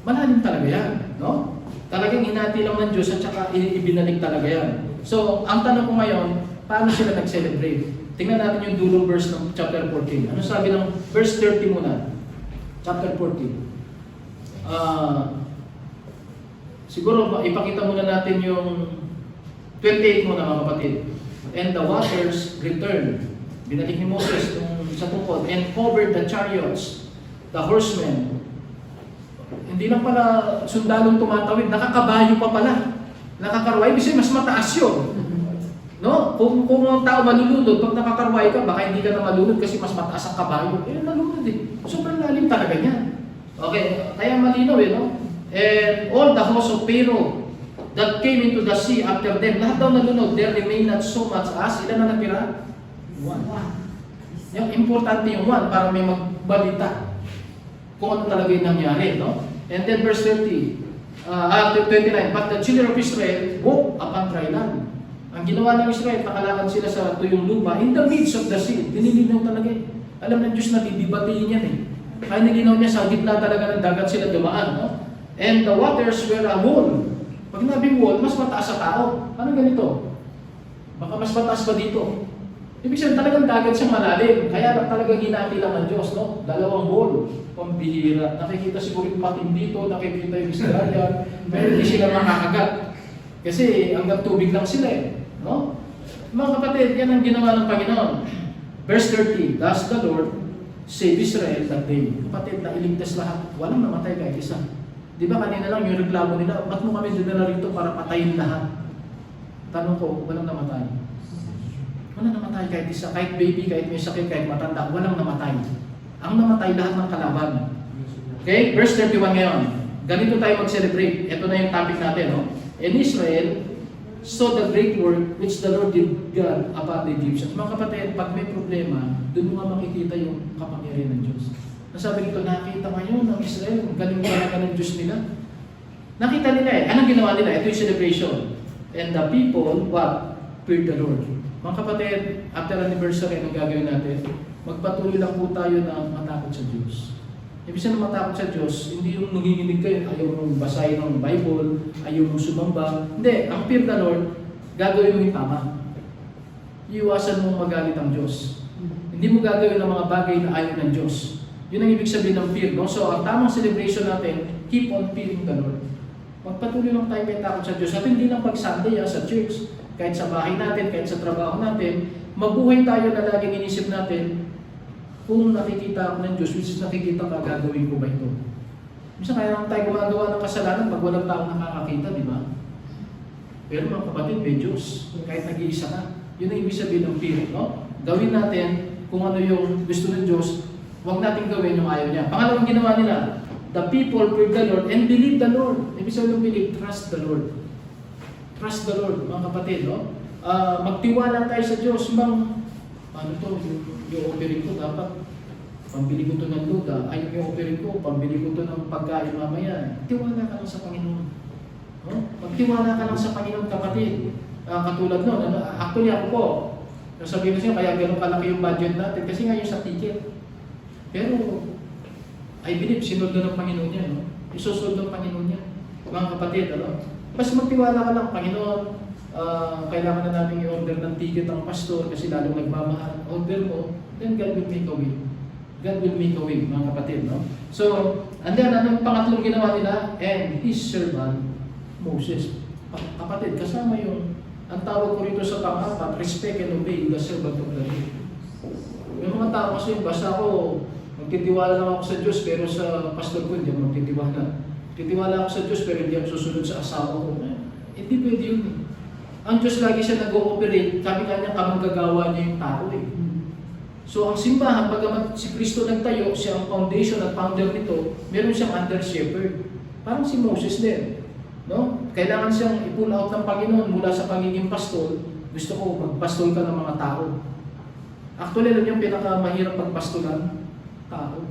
Malalim talaga yan, no? Talagang hinati lang ng Diyos at saka ibinalik talaga yan. So, ang tanong ko ngayon, paano sila nag-celebrate? Tingnan natin yung dulong verse ng chapter 14. Ano sabi ng verse 30 muna? Chapter 14. Siguro, ipakita muna natin yung 28 muna mga kapatid. And the waters returned. Binalik ni Moses sa tungkod. And covered the chariots, the horsemen. Hindi lang pala sundalong tumatawid, nakakabayo pa pala. Nakakarway, kasi mas mataas yun. No? Kung ang tao malulunod, pag nakakarway ka, baka hindi ka na malunod kasi mas mataas ang kabayo. Eh, malunod eh. Sobrang lalim talaga niya. Okay, kaya malinaw eh, no? And all the house of Pharaoh that came into the sea after them, lahat daw nalunod, there remain not so much as, ilan na natira? One. Yung importante yung one para may magbalita kung ano talaga yung nangyari, no? And then verse 29, but the children of Israel walked upon dry land. Ang ginawa ng Israel, nakalakad sila sa tuyong lupa in the midst of the sea. Dinilinaw talaga eh. Alam ng Diyos na didibatiin yan eh. Kaya nilinaw niya sa gitna talaga ng dagat sila dumaan, no? And the waters were a wall. Pag nabing wall, mas mataas sa tao. Ano ganito? Baka mas mataas pa dito. Ibig sabihin talagang dagat siyang malalim. Kaya lang talagang hinati lang ng Diyos, no? Dalawang wall. Pambihira. Nakikita siguro yung patin dito, nakikita yung Israel, pero hindi sila makakagat. Kasi hanggang tubig lang sila eh. No? Mga kapatid, yan ang ginawa ng Panginoon. Verse 30, thus the Lord save Israel that day. Kapatid, nailigtas lahat. Walang namatay kahit isa. Di ba kanina lang yung reklamo nila, ba't mo kami dinala rito para patayin lahat? Tanong ko, walang namatay. Walang namatay kahit isa, kahit baby, kahit may sakit, kahit matanda, walang namatay. Ang namatay lahat ng kalaban. Okay, verse 31 ngayon. Ganito tayo mag-celebrate. Ito na yung topic natin, no? In Israel, saw the great work which the Lord did God upon the Egyptians. Mga kapatid, pag may problema, doon mo nga makikita yung kapangyarihan ng Diyos. Nasabi nito, nakita ngayon ng Israel, galing talaga ng Diyos nila. Nakita nila eh. Anong ginawa nila? Ito yung celebration. And the people, what? Feared the Lord. Mga kapatid, after anniversary, anong gagawin natin? Magpatuloy lang po tayo na matakot sa Diyos. Ibig sabihin na matakot sa Diyos, hindi yung nanginginig kayo, ayaw mong basahin ng Bible, ayaw mong sumamba. Hindi, ang fear the Lord, gagawin mo yung tama. Iiwasan mong magalit ang Diyos. Hindi mo gagawin ang mga bagay na ayaw ng Diyos. Yun ang ibig sabihin ng fear. No? So, ang tamang celebration natin, keep on fearing the Lord. Magpatuloy lang tayo may takot sa Diyos. At hindi lang pag Sunday sa church, kahit sa bahay natin, kahit sa trabaho natin, mabuhay tayo na laging inisip natin, kung nakikita ako ng Diyos, which is nakikita ka, gagawin ko ba ito? Minsan kaya lang tayo gumagawa ng kasalanan pag walang taong nakakakita, di ba? Pero mga kapatid, may Diyos. Kahit nag-iisa ka. Yun ang ibig sabihin ng fear. No? Gawin natin kung ano yung gusto ng Diyos, huwag natin gawin yung ayaw niya. Pangalawang ginawa nila, the people feared the Lord and believe the Lord. Ibig sabihin ng believe, trust the Lord. Trust the Lord, mga kapatid. No? Magtiwala tayo sa Diyos. Ano to, yung offering ko dapat, pambili ko to ng luda. Ay, yung offering ko, pambili ko to ng pagkain mamaya. Tiwala ka lang sa Panginoon. No? Magtiwala ka lang sa Panginoon, kapatid. Katulad nun, actually ako po, sabihin ko siya, kaya gano'n kalaki yung budget natin, kasi nga yung sa ticket. Pero, I believe, sinuldo ng Panginoon niya, no? Isusuldo ng Panginoon niya. Mga kapatid, ano? Basta magtiwala ka lang, Panginoon, kailangan na namin i-order ng ticket ang pastor kasi lalong nagmamahal. Order mo, then God will make a way. God will make a way, mga kapatid, no? So, and then, anong pangatlong ginawa nila? And his servant, Moses. Kapatid, kasama yung, ang tawag ko rito sa pang-apat, respect and obey the servant of the Lord. Yung mga tao kasi, basta ako, magtitiwala lang ako sa Diyos, pero sa pastor ko, hindi ako magtitiwala. Titiwala ako sa Diyos, pero hindi ako susunod sa asawa ko. Hindi pwede yun eh. Ang Diyos lagi siya nag-ooperate, sabi nga niya, kamanggagawa niya yung tao eh. So ang simbahan, pagkamat si Kristo nagtayo, siya ang foundation at founder nito, meron siyang under shepherd. Parang si Moses din. No? Kailangan siyang i-pull out ng Panginoon mula sa pagiging pastol. Gusto ko, magpastol ka ng mga tao. Actually, alam yung pinakamahirap pagpastolan? Tao.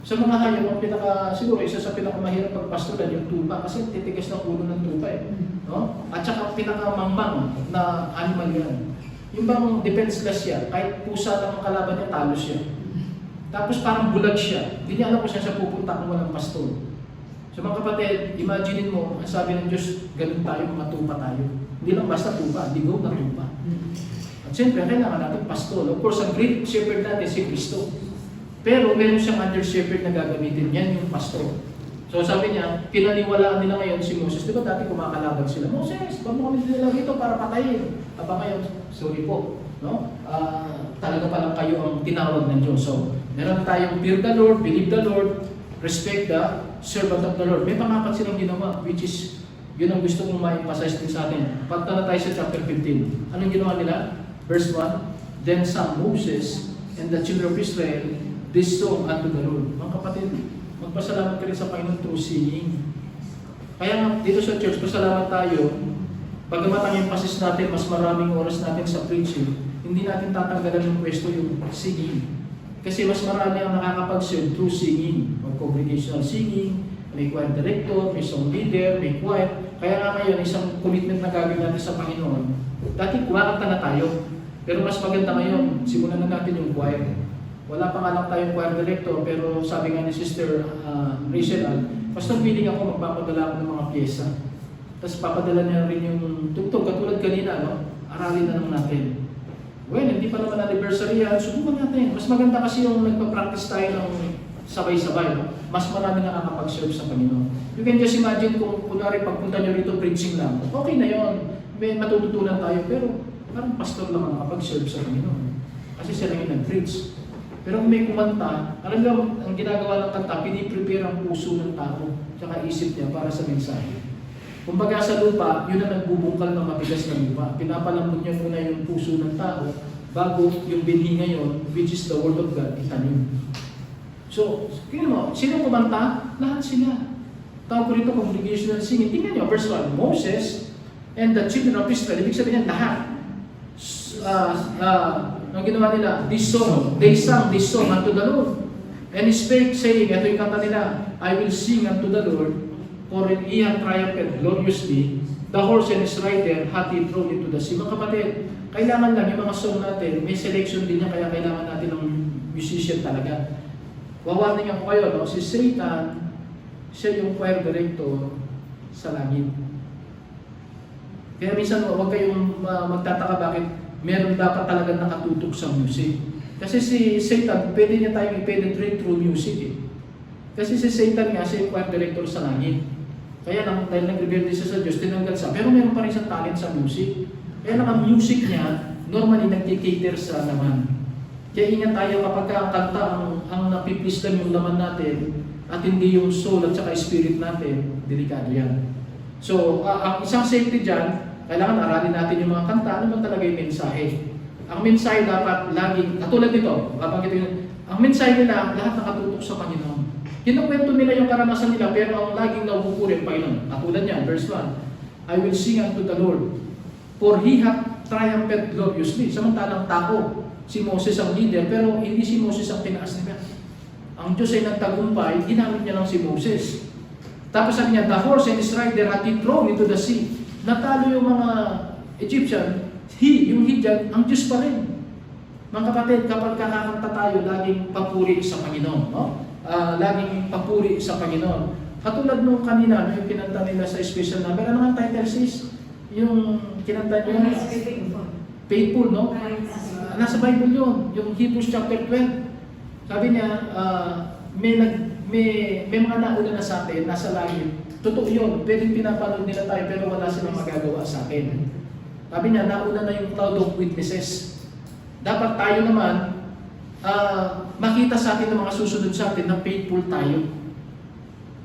Sa mga hayop, ang siguro isa sa pinakamahirap pagpastolan yung tupa kasi titigas ng ulo ng tupa eh. No? At saka pinakamangmang na animal yan. Yung bang defenseless siya, kahit pusa lang ang kalaban niya, talo siya. Tapos parang bulag siya. Hindi niya alam kung siya pupunta kung walang pastol. So mga kapatid, imagine mo, ang sabi ng Diyos, ganun tayo, mga tupa tayo. Hindi lang basta tupa, digaw na tupa. At siyempre, kailangan natin pastol. Of course, ang great shepherd natin si Kristo. Pero meron siyang under shepherd na gagamitin. Yan yung pastor. So sabi niya, pinaniwalaan nila ngayon si Moses. Di ba dati kumakalaban sila? Moses, ba't mo kami dinala rito para patayin? Aba ngayon, sorry po. No? Talaga palang kayo ang tinawag ng Diyos. So, meron tayong fear the Lord, believe the Lord, respect the servant of the Lord. May pangapat silang ginawa, which is Yun ang gusto kong ma-emphasize din sa atin. Punta na tayo sa chapter 15. Anong ginawa nila? Verse 1, Then sang Moses and the children of Israel this song unto the Lord. Mga kapatid, magpasalamat ka rin sa Panginoon through singing. Kaya nga, dito sa church, pasalamat tayo. Bagamat ang emphasis natin, mas maraming oras natin sa preaching, hindi natin tatanggalan ng pwesto yung singing. Kasi mas marami ang nakakapag-serve through singing. Mag-congregational singing, may choir director, may song leader, may choir. Kaya nga ngayon, isang commitment na gagawin natin sa Panginoon. Dati kumakanta na tayo. Pero mas maganda ngayon, simulan na natin yung choir. Wala pa nga lang tayong choir director, pero sabi nga ni Sister Rachel Ann, Pastor, feeling ako magpapadala ako ng mga pyesa. Tapos papadala niya rin yung tugtog, katulad kanina, no? Aralin na lang natin. Well, hindi pa naman anniversary yan, subukan natin. Mas maganda kasi yung nagpa-practice tayo ng sabay-sabay, no? Mas marami nakakapag-serve sa Panginoon. You can just imagine kung kunwari pagpunta nyo rito preaching lang, okay na yon, may matututunan tayo, pero parang pastor lang nakakapag-serve sa Panginoon. Kasi sila yung nag-preach. Pero kung may kumanta, alam mo, ang ginagawa ng kanta, piniprepare ang puso ng tao, tsaka isip niya para sa mensahe. Kumbaga sa lupa, yun ang nagbubungkal ng matigas na lupa. Pinapalambot niya muna yung puso ng tao, bago yung binhi ngayon, which is the Word of God, itanim. So, tingnan mo, sino kumanta? Lahat sila. Tawag ko rito congregational singing. Tingnan nyo, verse 1, Moses and the children of Israel, ibig sabihin niya lahat. Ang ginawa nila, this song, they sang this song unto the Lord. And he spake, saying, ito yung kanta nila, I will sing unto the Lord, for he hath triumphed gloriously, the horse and his rider hath he thrown into the sea. Mga kapatid, kailangan lang yung mga song natin, may selection din niya, kaya kailangan natin ng musician talaga. Wawarning ako kayo, no? Si Satan, siya yung choir director sa langit. Kaya minsan, huwag kayong magtataka bakit meron dapat talaga nakatutok sa music. Kasi si Satan, pwede niya tayong i-penetrate through music eh. Kasi si Satan nga, siya yung choir director sa langit. Kaya lang, dahil nag-rebelde siya sa Diyos, tinanggal siya. Pero meron pa rin siyang talent sa music. Kaya lang ang music niya, normally nag-cater sa laman. Kaya ingat tayo kapag ang kanta, ang napiplis lang yung laman natin, at hindi yung soul at saka spirit natin, delikado yan. So, ang isang safety dyan, kailangan aralin natin yung mga kanta, ano man talaga yung mensahe. Ang mensahe dapat laging, katulad nito, ang mensahe nila, lahat nakatutok sa Panginoon. Kinukwento nila yung karanasan nila, pero ang laging nauupurin, Panginoon. Katulad niya, verse 1, I will sing unto the Lord, for he hath triumphed gloriously. Samantalang tao, si Moses ang leader, pero hindi si Moses ang tinaas nila. Ang Diyos ay nagtagumpay, ginamit niya lang si Moses. Tapos sabi niya, the horse and his rider hath he thrown into the sea. Natalo yung mga Egyptian, yung Hidyan, ang Diyos pa rin. Mga kapatid, kapag kakakanta tayo, laging papuri sa Panginoon. No? Laging papuri sa Panginoon. Katulad nung kanina, yung kinanta nila sa special number, ano nga title sis? Yung kinanta nyo? Faithful, no? Nasa Bible yun, yung Hebrews chapter 12. Sabi niya, may mga nauna na sa atin, nasa langit. Totoo yun, pwedeng pinapanood nila tayo pero wala silang magagawa sa akin. Sabi niya, nauna na yung cloud of witnesses. Dapat tayo naman, makita sa atin ng mga susunod sa atin na faithful tayo.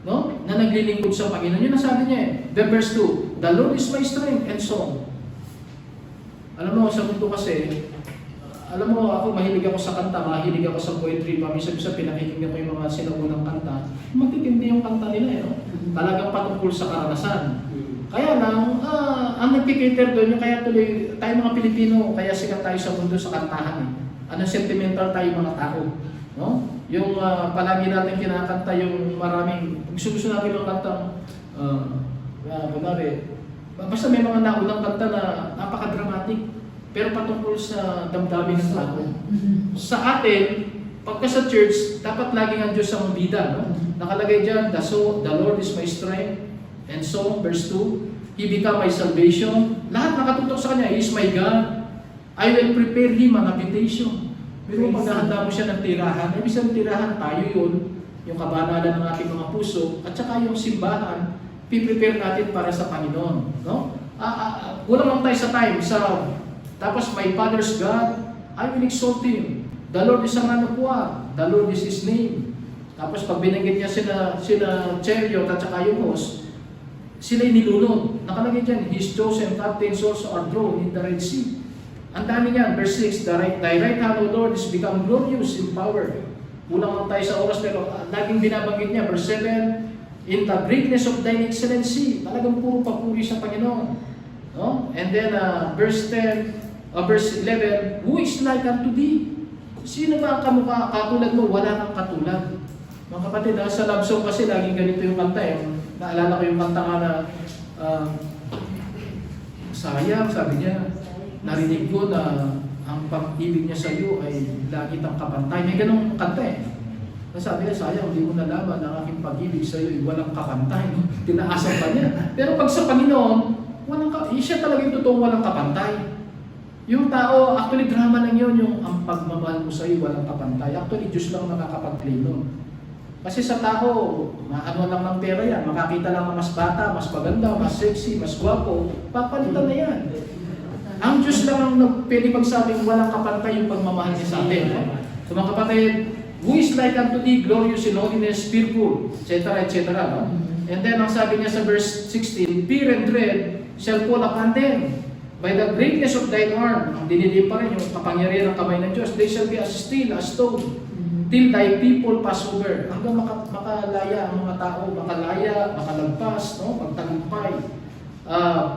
No? Na naglilingkod sa Panginoon. Yun ang sabi niya eh. The verse 2, the Lord is my strength and song. Alam mo, sa mundo kasi, alam mo, ako mahilig ako sa kanta, mahilig ako sa poetry, paminsan-minsan pinakikinggan ko yung mga sinaunang kanta. Magtitindi yung kanta nila eh, no? Talagang patungkol sa karanasan. Kaya lang, ang nagkikater doon, yung kaya tuloy, tayo mga Pilipino, kaya sikat tayo sa mundo sa kantahan eh. Ano, sentimental tayo mga tao. No? Yung palagi natin kinakanta yung maraming, gusto natin yung kantang, basta may mga naunang kanta na napaka-dramatic. Pero patungkol sa damdamin ng tao. Sa atin, pagka sa church, dapat laging ang Diyos ang bida. No? Nakalagay dyan, the Lord is my strength. And so, verse 2, He become my salvation. Lahat nakatutok sa Kanya, He is my God. I will prepare Him an habitation. Pero paghahanda mo siya ng tirahan, ibig sabihin tirahan tayo yun, yung kabanalan ng ating mga puso, at saka yung simbahan, piprepare natin para sa Panginoon. No? Kulang lang tayo sa time, tapos my Father's God, I will exalt Him. The Lord is ang nanukuha. The Lord is His name. Tapos pag binanggit niya sila chariot at saka yung host, sila'y nilunod. Nakalagay dyan, His chosen captains also are thrown in the Red Sea. Ang dami niyan. Verse 6, Thy right hand, O Lord, is become glorious in power. Kulang lang tayo sa oras, pero laging binabanggit niya. Verse 7, in the greatness of thine excellency. Talagang puro papuri sa Panginoon. No? And then, verse 11, who is like unto thee? Sino ba ang kamukha, katulad mo? Wala kang katulad. Mga kapatid, sa love song kasi laging ganito yung kanta. Naalala ko yung kanta nga na, sayang, sabi niya, narinig ko na ang pag-ibig niya sa iyo ay lagi tang kapantay. May ganong kanta eh. Sabi niya, sayang, hindi mo nalaman na ang aking pag-ibig sa iyo ay walang kapantay. Tinaasan pa niya. Pero pag sa Panginoon, siya talaga yung totoong walang kapantay. Yung tao, actually drama lang yun, yung ang pagmamahal mo sa iyo walang kapantay. Actually, Diyos lang nakakapag-claim nun. Kasi sa tao, ano lang ng pera yan, makakita lang ng mas bata, mas maganda, mas sexy, mas gwapo, papalitan na yan. Ang Diyos lang ang pwede magsabing walang kapantay yung pagmamahal niya sa atin. So mga kapatid, who is like unto thee, glorious in holiness, fearful, etc., etc. No? And then ang sabi niya sa verse 16, fear and dread shall fall upon them. By the greatness of thine arm, dinidim pa rin yung kapangyarihan ng kamay ng Diyos, they shall be as still as stone, till thy people pass over. Hanggang makalaya ang mga tao, makalaya, makalagpas, no? Pagtagumpay.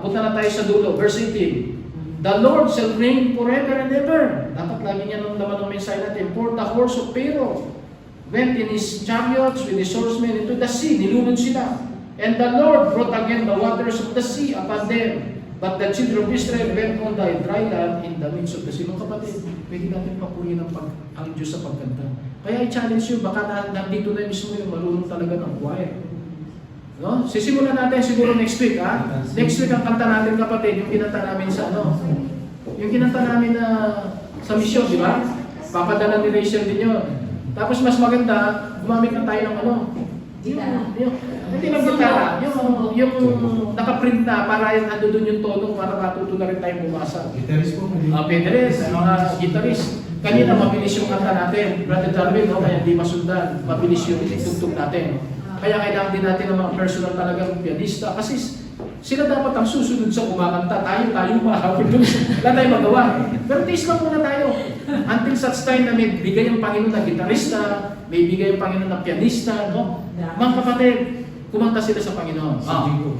Punta na tayo sa dulo, verse 18. The Lord shall reign forever and ever. Dapat lagi niya nung laman ng mensahe natin. For the horse of Pharaoh went in his chariots with his horsemen into the sea. Nilunod sila. And the Lord brought again the waters of the sea upon them. But the children of Israel went on the dry land in the midst of the sea. Mga kapatid, pwede natin papurihin ang Diyos sa pagkanta. Kaya i-challenge yun, baka nandito na mismo yung marunong talaga ng choir. No? Sisimulan natin siguro next week, ha? Next week ang kanta natin, kapatid, yung kinanta namin sa yung kinanta namin sa misyon, di ba? Papadala ni Rachel din yun. Tapos mas maganda, gumamit na tayo ng hindi lang gitara, yung nakaprint na para yung ando doon yung tono para matuto na rin tayong bumasa. Gitarist po. Pwede rin, mga gitarist. Kanina mabilis yung kanta natin, Brother Darwin, no? Kaya hindi masundan, mabilis yung tugtog natin. Kaya kailangan din natin ng mga personal talagang pianista kasi sila dapat ang susunod sa kumakanta. Tayo mahabol doon. Wala tayong magawa. Pero taste lang muna tayo. Until such time na may bigay ang Panginoon na gitarista, may bigay ang Panginoon na pianista, no? Mga kapatid, kumanta sila sa Panginoon.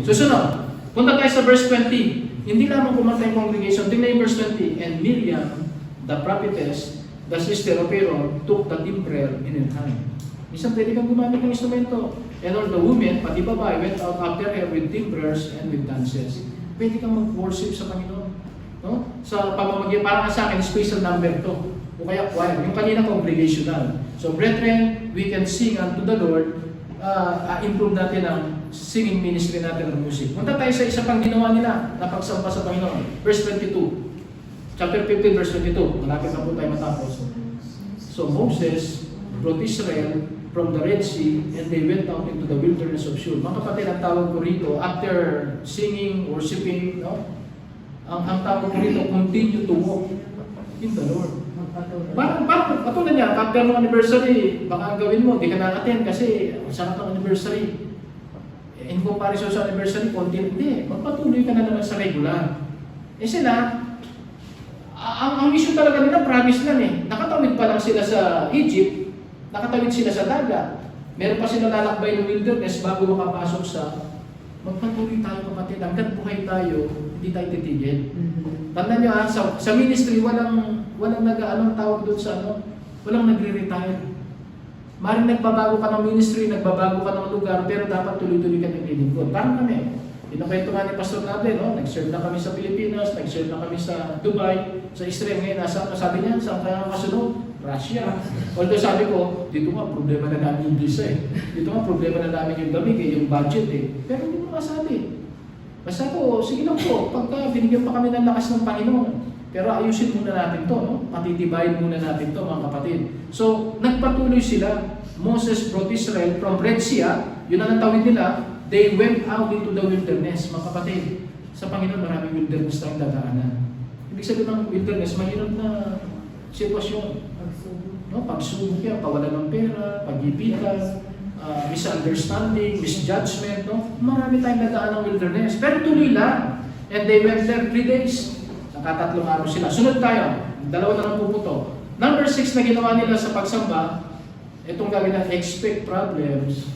Susunod. Punta tayo sa verse 20. Hindi lamang kumanta yung congregation. Tingnan yung verse 20. And Miriam, the prophetess, the sister of Aaron, took the timbrel in her hand. Minsan pwede kang gumamit ng instrumento. And all the women, pati babae, went out after her with timbrels and with dances. Pwede kang mag-worship sa Panginoon. No? Sa pamamagitan, parang sa akin, special number to. O kaya choir. Yung kanina congregational. So brethren, we can sing unto the Lord. Improve natin ang singing ministry natin ng music. Punta tayo sa isa pang ginawa nila na pagsampa sa Panginoon. Verse 22. Chapter 15, verse 22. Malapit na po tayo matapos. So Moses brought Israel from the Red Sea and they went out into the wilderness of Shur. Mga kapatid, ang tawag ko rito, after singing, worshiping, no? Ang tawag ko rito, continue to walk in the Lord. Parang katulad niya, after ng anniversary, baka gawin mo, di ka na-attend kasi sarap ng anniversary. In comparison sa anniversary, hindi. Magpatuloy ka na naman sa regular. Sila, ang mission talaga nila, promise lang eh. Nakatawid pa lang sila sa Egypt, nakatawid sila sa dagat. Meron pa sila lalakbay ng wilderness bago makapasok sa magpatuloy tayo kapatid. Hanggang buhay tayo, hindi tayo titigil. Tandaan nyo sa ministry, walang anong tawag doon sa walang nagre-retire. Maring nagbabago ka ng ministry, nagbabago ka ng lugar, pero dapat tuloy-tuloy ka naglilingkod. Parang kami. Inukwento nga ni Pastor natin, nag-serve na kami sa Pilipinas, nag-serve na kami sa Dubai, sa Israel. Ngayon, sabi niya, saan kaya kasunod? Russia. Although sabi ko, dito nga problema na namin yung visa eh. Dito nga problema na namin yung damig eh, yung budget eh. Pero hindi mo masabi. Basta po, sige lang po, pagka binigyan pa kami ng lakas ng Panginoon. Pero ayusin muna natin to, patitibayin muna natin to mga kapatid. So, nagpatuloy sila. Moses brought Israel from Red Sea, yun ang tawid nila, they went out into the wilderness, mga kapatid. Sa Panginoon, maraming wilderness tayong dadaanan. Ibig sabihin ng wilderness, mahirap na sitwasyon. Pagsubok yan, kawalan ng pera, pag-ibigan, misunderstanding, misjudgment, no? Marami tayong nadaan ng wilderness. Pero tuloy lang. And they went there 3 days. Nakatatlong araw sila. Sunod tayo. 2 na lang puputo. Number 6 na ginawa nila sa pagsamba, itong gagawin na expect problems.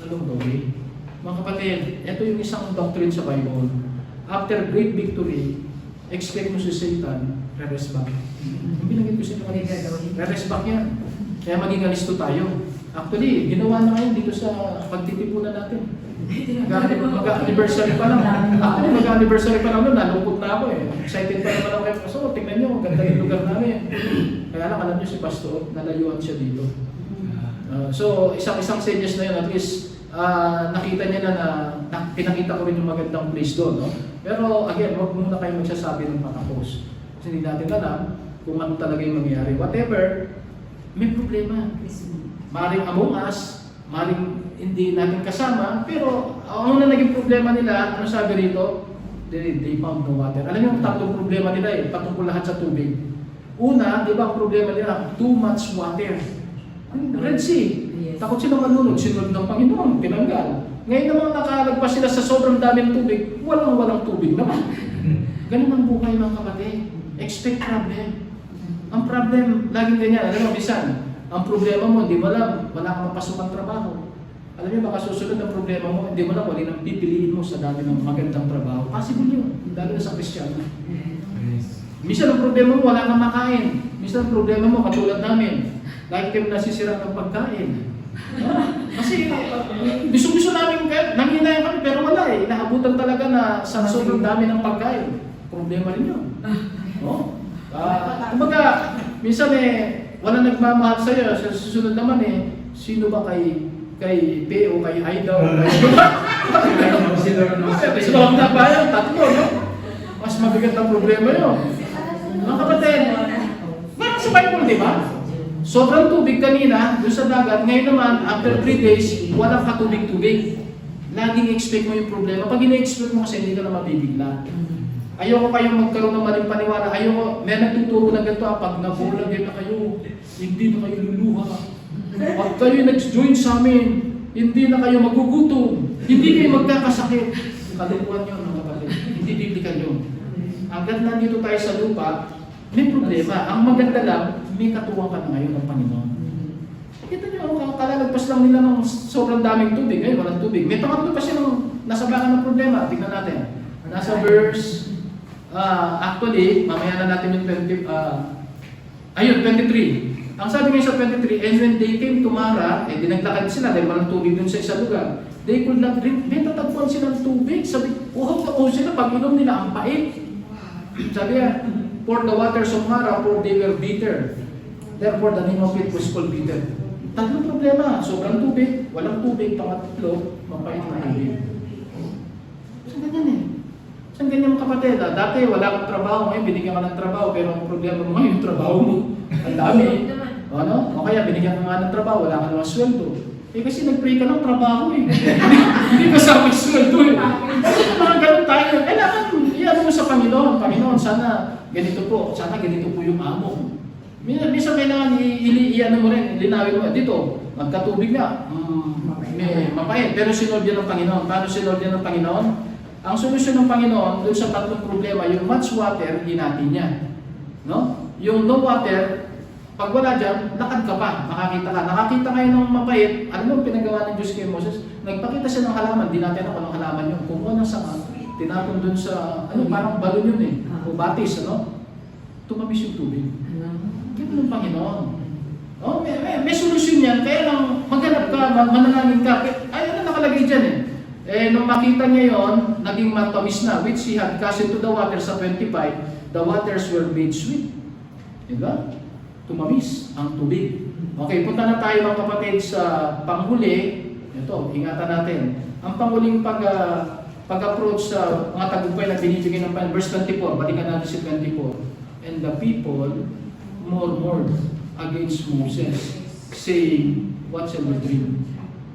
Anong gawin? Mga kapatid, ito yung isang doctrine sa Bible. After great victory, expect mo si Satan, re-rest back. Yung binanggit ko sa inyo, re-rest back yan. Kaya maging alisto tayo. Actually, ginawa na ngayon dito sa pagtitipunan natin. Mag-anniversary pa lang. Actually, mag-anniversary pa lang nun, nalungkot na ako eh. Excited pa naman ako kayo. So, tingnan nyo, ganda yung lugar namin. Kaya lang, alam nyo si Pastor, nalayuan siya dito. So, isang senyas na yun, at least, nakita niya na pinakita ko rin yung magandang place doon. No? Pero, again, huwag muna kayo magsasabi ng patapos. Kasi hindi natin alam kung ano talaga yung mangyayari. Whatever, may problema. Maring among us, maring hindi natin kasama, pero ang na naging problema nila, ano sabi rito? They found no water. Alam niyo yung tatlong problema nila eh, patungkol lahat sa tubig. Una, di ba ang problema nila? Too much water. Red Sea. Takot silang manunod, sinunod ng Panginoon, tinanggal. Ngayon naman nakalagpas sila sa sobrang daming tubig, walang tubig naman. Ganun ang buhay mga kapatid. Expect problem. Ang problem, laging ganyan. Alam mo, bisan, ang problema mo, hindi mo alam, wala kang mapasok ang trabaho. Alam niyo, baka susunod ang problema mo, hindi mo alam, wala nang pipiliin mo sa dami ng magandang trabaho. Possible yun, lalo na sa Kristiyano. Minsan ang problema mo, wala kang makain. Minsan ang problema mo, katulad namin, lagi kayo nasisira ng pagkain. Kasi gusto namin, nanghinayan kami, pero wala eh. Inaabutan talaga na sa sobrang dami ng pagkain. Problema rin yun. Kumbaga, minsan wala nagmamahal sa'yo. Sa susunod naman sino ba kay P o kay Aida o kay sila ang nabayan, tatlo, no? Mas mabigat ang problema yun. Mga kapatid, parang sa Bible, di ba? Sobrang tubig kanina, doon sa dagat, ngayon naman, after 3 days, walang katubig-tubig. Laging expect mo yung problema. Pag ina-expect mo kasi hindi ka na mabibigla. Ayoko kayong magkaroon ng maling paniwala. Ayoko, may nagtuturo na ganito, pag nabulagin na kayo, hindi na kayo luluha. Pag kayo nag-join sa amin, hindi na kayo magugutom. Hindi kayo magkakasakit. Kalukuhan yun, mga kapatid. Hindi biblical yun. Hanggat nandito tayo sa lupa, may problema. Ang maganda lang, may katuwang ka na ngayon ng Panginoon. Ito nyo, kalalagpas lang nila ng sobrang daming tubig. Ngayon, walang tubig. May pangatlo pa silang nasabakan ng problema. Tignan natin. Nasa verse, actually, mamaya na natin yung 23. Ang sabi ngayon sa 23, and when they came to Mara, dinaglakad sila dahil walang tubig dun sa isang lugar. They could not drink. May tatagpuan silang tubig. Sabi, uhaw na uhaw sila. Pag inom nila, ang pait. Sabi yan, for the waters of Mara, for they were bitter. Therefore, the name of it was called bitter. Tatlong problema. Sobrang tubig, walang tubig, pangatlo, mapait na tubig. Saan ganyan Saan ganyan mga kapatid? Dati wala kang trabaho, ngayon binigyan ka ng trabaho, pero ang problema mo ngayon, yung trabaho mo, ang dami. O kaya binigyan ka nga ng trabaho, wala ka naman sweldo. Kasi nag-pray ka ng trabaho Hindi ka sa sweldo Kasi mga ganun tayo. Kailangan, iyan mo sa Panginoon. Panginoon, sana ganito po yung amo. Minsan kailangan iyan mo rin, linawin mo. Dito, magkatubig nga, mapait. Pero sinod yan ng Panginoon. Paano sinod yan ng Panginoon? Ang solusyon ng Panginoon, doon sa tatlong problema, yung much water, hinati niya. No? Yung no water, pag wala dyan, lakad ka pa, makakita ka. Nakakita kayo ng mapait, alam mo pinagawa ng Diyos kay Moses, nagpakita siya ng halaman, di natin ako ng halaman yun. Kumuha ng sanga, tinapon doon sa, parang balon yun o batis, tumamis yung tubig. Ganun ng Panginoon. May solusyon yan, kaya lang maghanap ka, mananangin ka. Ay, ano nakalagay dyan nung makita niya yon, naging matamis na, which he had cast into the water sa 25, the waters were made sweet. Diba? Tumamis ang tubig. Okay, punta na tayo mga kapatid sa panghuli. Ito, ingatan natin. Ang panghuling pag-approach sa mga tagumpay na binibigay ng Panginoon. Verse 24, balikan natin si 24. And the people murmured against Moses, saying, what shall we drink?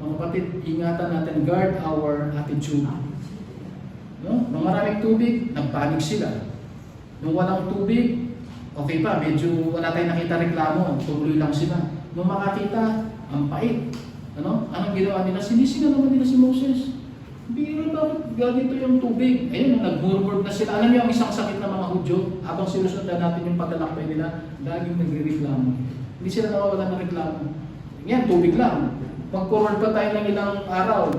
Mga kapatid, ingatan natin, guard our attitude. No? Nung maraming tubig, nagpanik sila. Nung walang tubig, okay pa, medyo wala tayong nakita reklamo, tuloy lang sila. Nung makakita, ang pait. Anong ginawa nila? Sinisigan naman nila si Moses. Biro, bakit ganito yung tubig? Ayun, nag-murmur na sila. Alam niyo ang isang sakit ng mga Hudyo, habang sinusundan natin yung paglalakbay nila, laging nagre-reklamo. Hindi sila nawawalan ng reklamo. Yan, tubig lang. Mag-forward pa tayo ng ilang araw.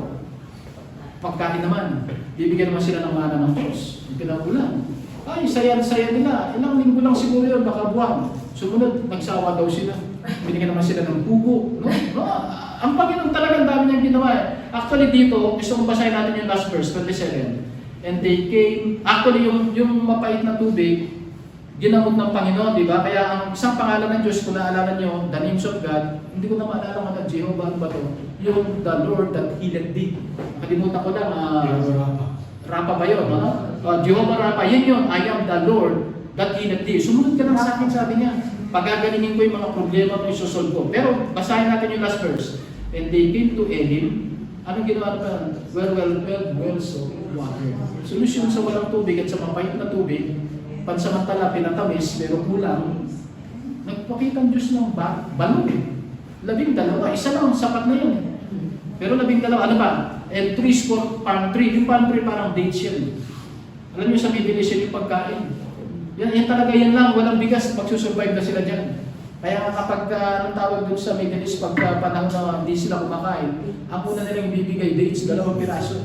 Pagkain naman. Bibigyan naman sila ng mana ng Diyos. Yung pinag-ulan. Ay, saya-saya nila. Ilang linggo lang siguro yun, baka buwan. Sumunod, nagsawa daw sila. Binigyan naman sila ng pugo. Ang Panginoon talagang dami niyang ginawa eh. Actually dito, gusto kong basahin natin yung last verse, 27. And they came, actually yung mapait na tubig, ginamot ng Panginoon, di ba? Kaya ang isang pangalan ng Diyos, kung naalala niyo, the names of God, hindi ko na maalala kung Jehovah, ano ba to? Yung the Lord that healed thee. Nakalimutan ko lang, Rapa ba yun? Jehovah Rapa, yun, I am the Lord that healed thee. Sumunod ka lang sa akin, sabi niya. Pagagalingin ko yung mga problema mo, isusolve ko. Pero basahin natin yung last verse. And they came to Elim. Anong ginawa pa? Wells of water. Solusyon sa walang tubig at sa mapait na tubig, pansamantala pinatamis, pero kulang, nagpakita ang Diyos ng balon. 12. Isa lang, sapat na yun. Pero 12, ano ba? And trees for palm tree. Yung palm tree parang dates yan. Alam niyo sa Middle East yung pagkain. Yan talaga yan lang, walang bigas, magsusurvive na sila dyan. Kaya kapag anong tawag doon sa Middle East, pagka panahon na hindi sila kumakain, ang una nilang ibibigay dates, 2 piraso.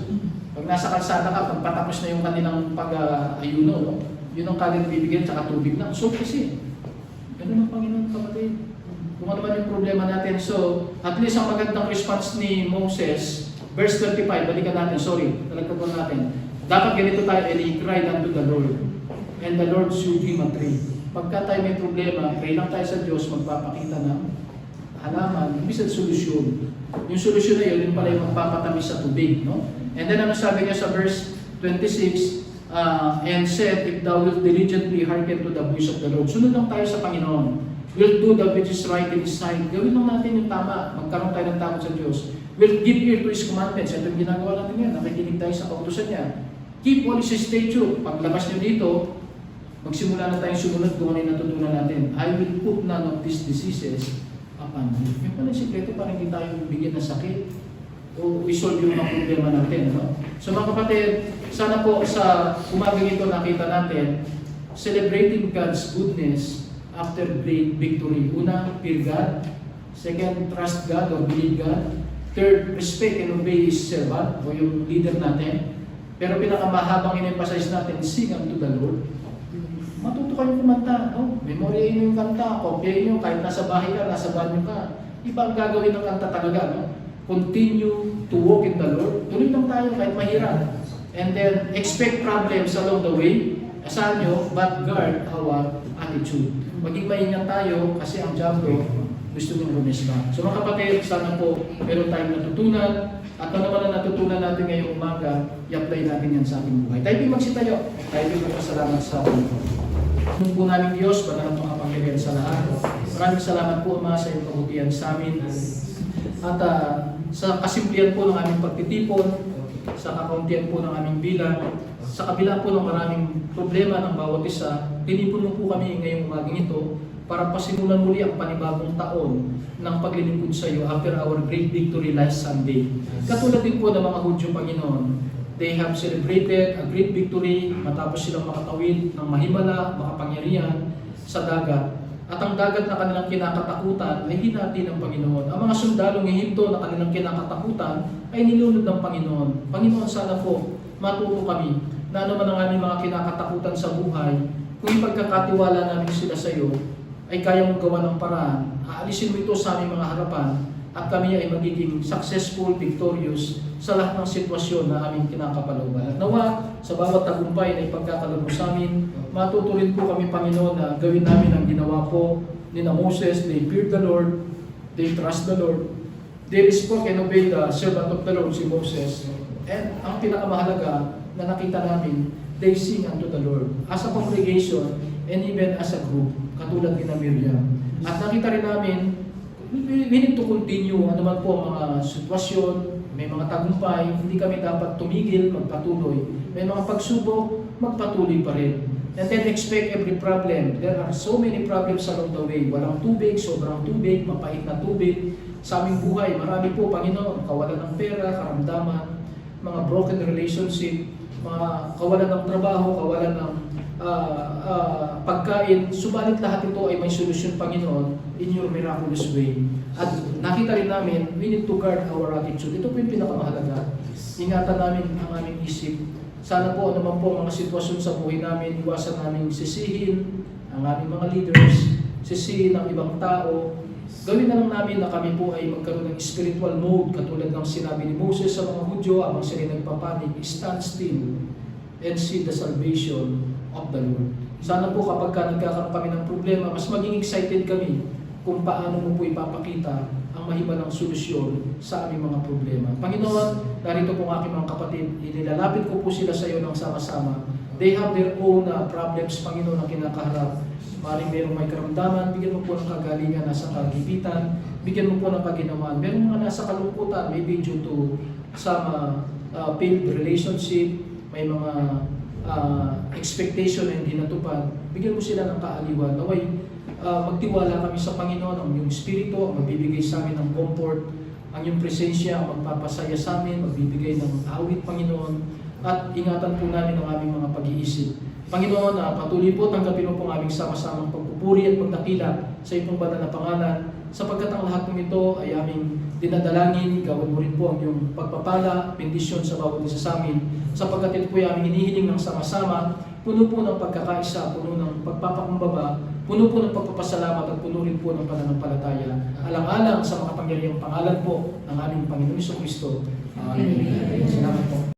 Pag nasa kalsada ka, pag patapos na yung kanilang pag-ayuno, yun ang kanilang ibibigay, tsaka tubig lang. So kasi, ganun ang Panginoon kapatid. Kung ano man yung problema natin. So, at least ang magandang response ni Moses, verse 25, balikan natin, talagtagon natin. Dapat ganito tayo, and he cried unto the Lord, and the Lord showed him a tree. Pagka tayo may problema, pray lang tayo sa Diyos, magpapakita ng halaman, ibig solusyon. Yung solusyon na yun, yung pala yung magpapatamis sa tubig. No? And then ano sabi niya sa verse 26, and said, if thou wilt diligently hearken to the voice of the Lord. Sunod lang tayo sa Panginoon. We'll do that which is right in His sight. Gawin lang natin yung tama. Magkaroon tayo ng takot sa Diyos. We'll give ear to His commandments. Ito yung ginagawa natin yan. Nakikinig tayo sa kautusan niya. Keep all His statute. Paglabas niyo dito, magsimula na tayong sumunod kung ano yung natutunan natin. I will put none of these diseases upon you. Yung pala yung sikreto para hindi tayo bigyan ng sakit o isolve yung mga problema natin. No? So mga kapatid, sana po sa umagang ito nakita natin, celebrating God's goodness after great victory. Una, fear God. Second, trust God or believe God. Third, respect and obey His servant o yung leader natin. Pero pinakamahabang in-emphasize natin, sing unto the Lord. Matuto kayo kumanta. No? Memoryahin yung kanta, kopyahin nyo, kahit nasa bahay ka, nasa banyo ka. Iba ang gagawin ng kanta talaga. No? Continue to walk in the Lord. Tuloy lang tayo kahit mahirap. And then, expect problems along the way. Asahan nyo, but guard our attitude. Maging maingat tayo kasi ang diablo gusto niyong rumisba. So mga kapatid, sana po meron tayong natutunan. At ano naman ang natutunan natin ngayong umaga, i-apply natin yan sa ating buhay. Tayo din magsitayo. Tayo din magpasalamat sa Panginoon. Nung po namin Diyos, banal ang makapangyarihan sa lahat. Maraming salamat po, Ama, sa iyong kabutihan sa amin. At sa kasimplihan po ng aming pagtitipon, sa kakauntian po ng aming bilang, sa kabila po ng maraming problema ng bawat isa, tinipon mo po kami ngayong umagang ito para pasimulan muli ang panibagong taon ng paglilingkod sa iyo after our great victory last Sunday. Katulad din po ng mga Hudyo, Panginoon, they have celebrated a great victory matapos silang makatawid ng mahimala, makapangyarihan sa dagat. At ang dagat na kanilang kinakatakutan ay hinati ng Panginoon. Ang mga sundalong Ehipto na kanilang kinakatakutan ay nilunod ng Panginoon. Panginoon, sana po matuto kami na ano man ang aming mga kinakatakutan sa buhay, kung ipagkakatiwala namin sila sa iyo, ay kaya mong gawa ng paraan. Aalisin mo ito sa aming mga harapan at kami ay magiging successful, victorious sa lahat ng sitwasyon na aming kinakapalooban. At nawa, sa bawat tagumpay na ipagkakaloob mo sa amin, matuto rin po kami, Panginoon, na gawin namin ang ginawa po ni Moses. They feared the Lord, they trust the Lord, they spoke and obeyed the servant of the Lord, si Moses. And ang pinakamahalaga na nakita namin, they sing unto the Lord as a congregation and even as a group, katulad ni Miriam. At nakita rin namin, we need to continue, ano man po ang mga sitwasyon, may mga tagumpay, hindi kami dapat tumigil, magpatuloy. May mga pagsubok, magpatuloy pa rin. And then expect every problem. There are so many problems along the way. Walang tubig, sobrang tubig, mapait na tubig. Sa aming buhay, marami po, Panginoon, kawalan ng pera, karamdaman, mga broken relationship, mga kawalan ng trabaho, kawalan ng pagkain. Subalit lahat ito ay may solusyon, Panginoon, in your miraculous way. At nakita rin namin, we need to guard our attitude. Ito po yung pinakamahalaga. Ingatan namin ang aming isip. Sana po naman po mga sitwasyon sa buhay namin, iwasan namin sisihin ang aming mga leaders, sisihin ang ibang tao. Gawin na lang namin na kami po ay magkaroon ng spiritual mode, katulad ng sinabi ni Moses sa mga Hudyo habang sila nagpapanik, stand still and see the salvation of the Lord. Sana po kapag nagkakaroon kami ng problema, mas maging excited kami kung paano mo po ipapakita ang mahimalang solusyon sa aming mga problema. Panginoon, narito po ang aking mga kapatid, inilalapit ko po sila sa iyo ng sama-sama. They have their own problems, Panginoon, na kinakaharap. Maring merong may karamdaman, bigyan mo po ng kagalingan, nasa kagipitan, bigyan mo po ng kaginawan. Merong mga nasa kalungkutan, maybe due to some failed relationship, may mga expectation na hindi natupad, bigyan mo sila ng kaaliwan. Naway, magtiwala kami sa Panginoon, ang iyong Espiritu ang magbibigay sa amin ng comfort, ang iyong presensya ang magpapasaya sa amin, magbibigay ng awit, Panginoon, at ingatan po namin ang aming mga pag-iisip. Panginoon, patuloy po tanggapin mo po ang aming sama-samang pagpupuri at pagdakila sa iyong banal na pangalan, sapagkat ang lahat ng ito ay aming dinadalangin. Gawin mo rin po ang iyong pagpapala, bendisyon sa bawat isa sa amin, sapagkat ito po ay aming hinihiling ng sama-sama, puno po ng pagkakaisa, puno ng pagpapakumbaba, puno po ng pagpapasalamat at puno rin po ng pananampalataya. Alang-alang sa makapangyarihang pangalan po ng aming Panginoon Kristo. Amen. Salamat po.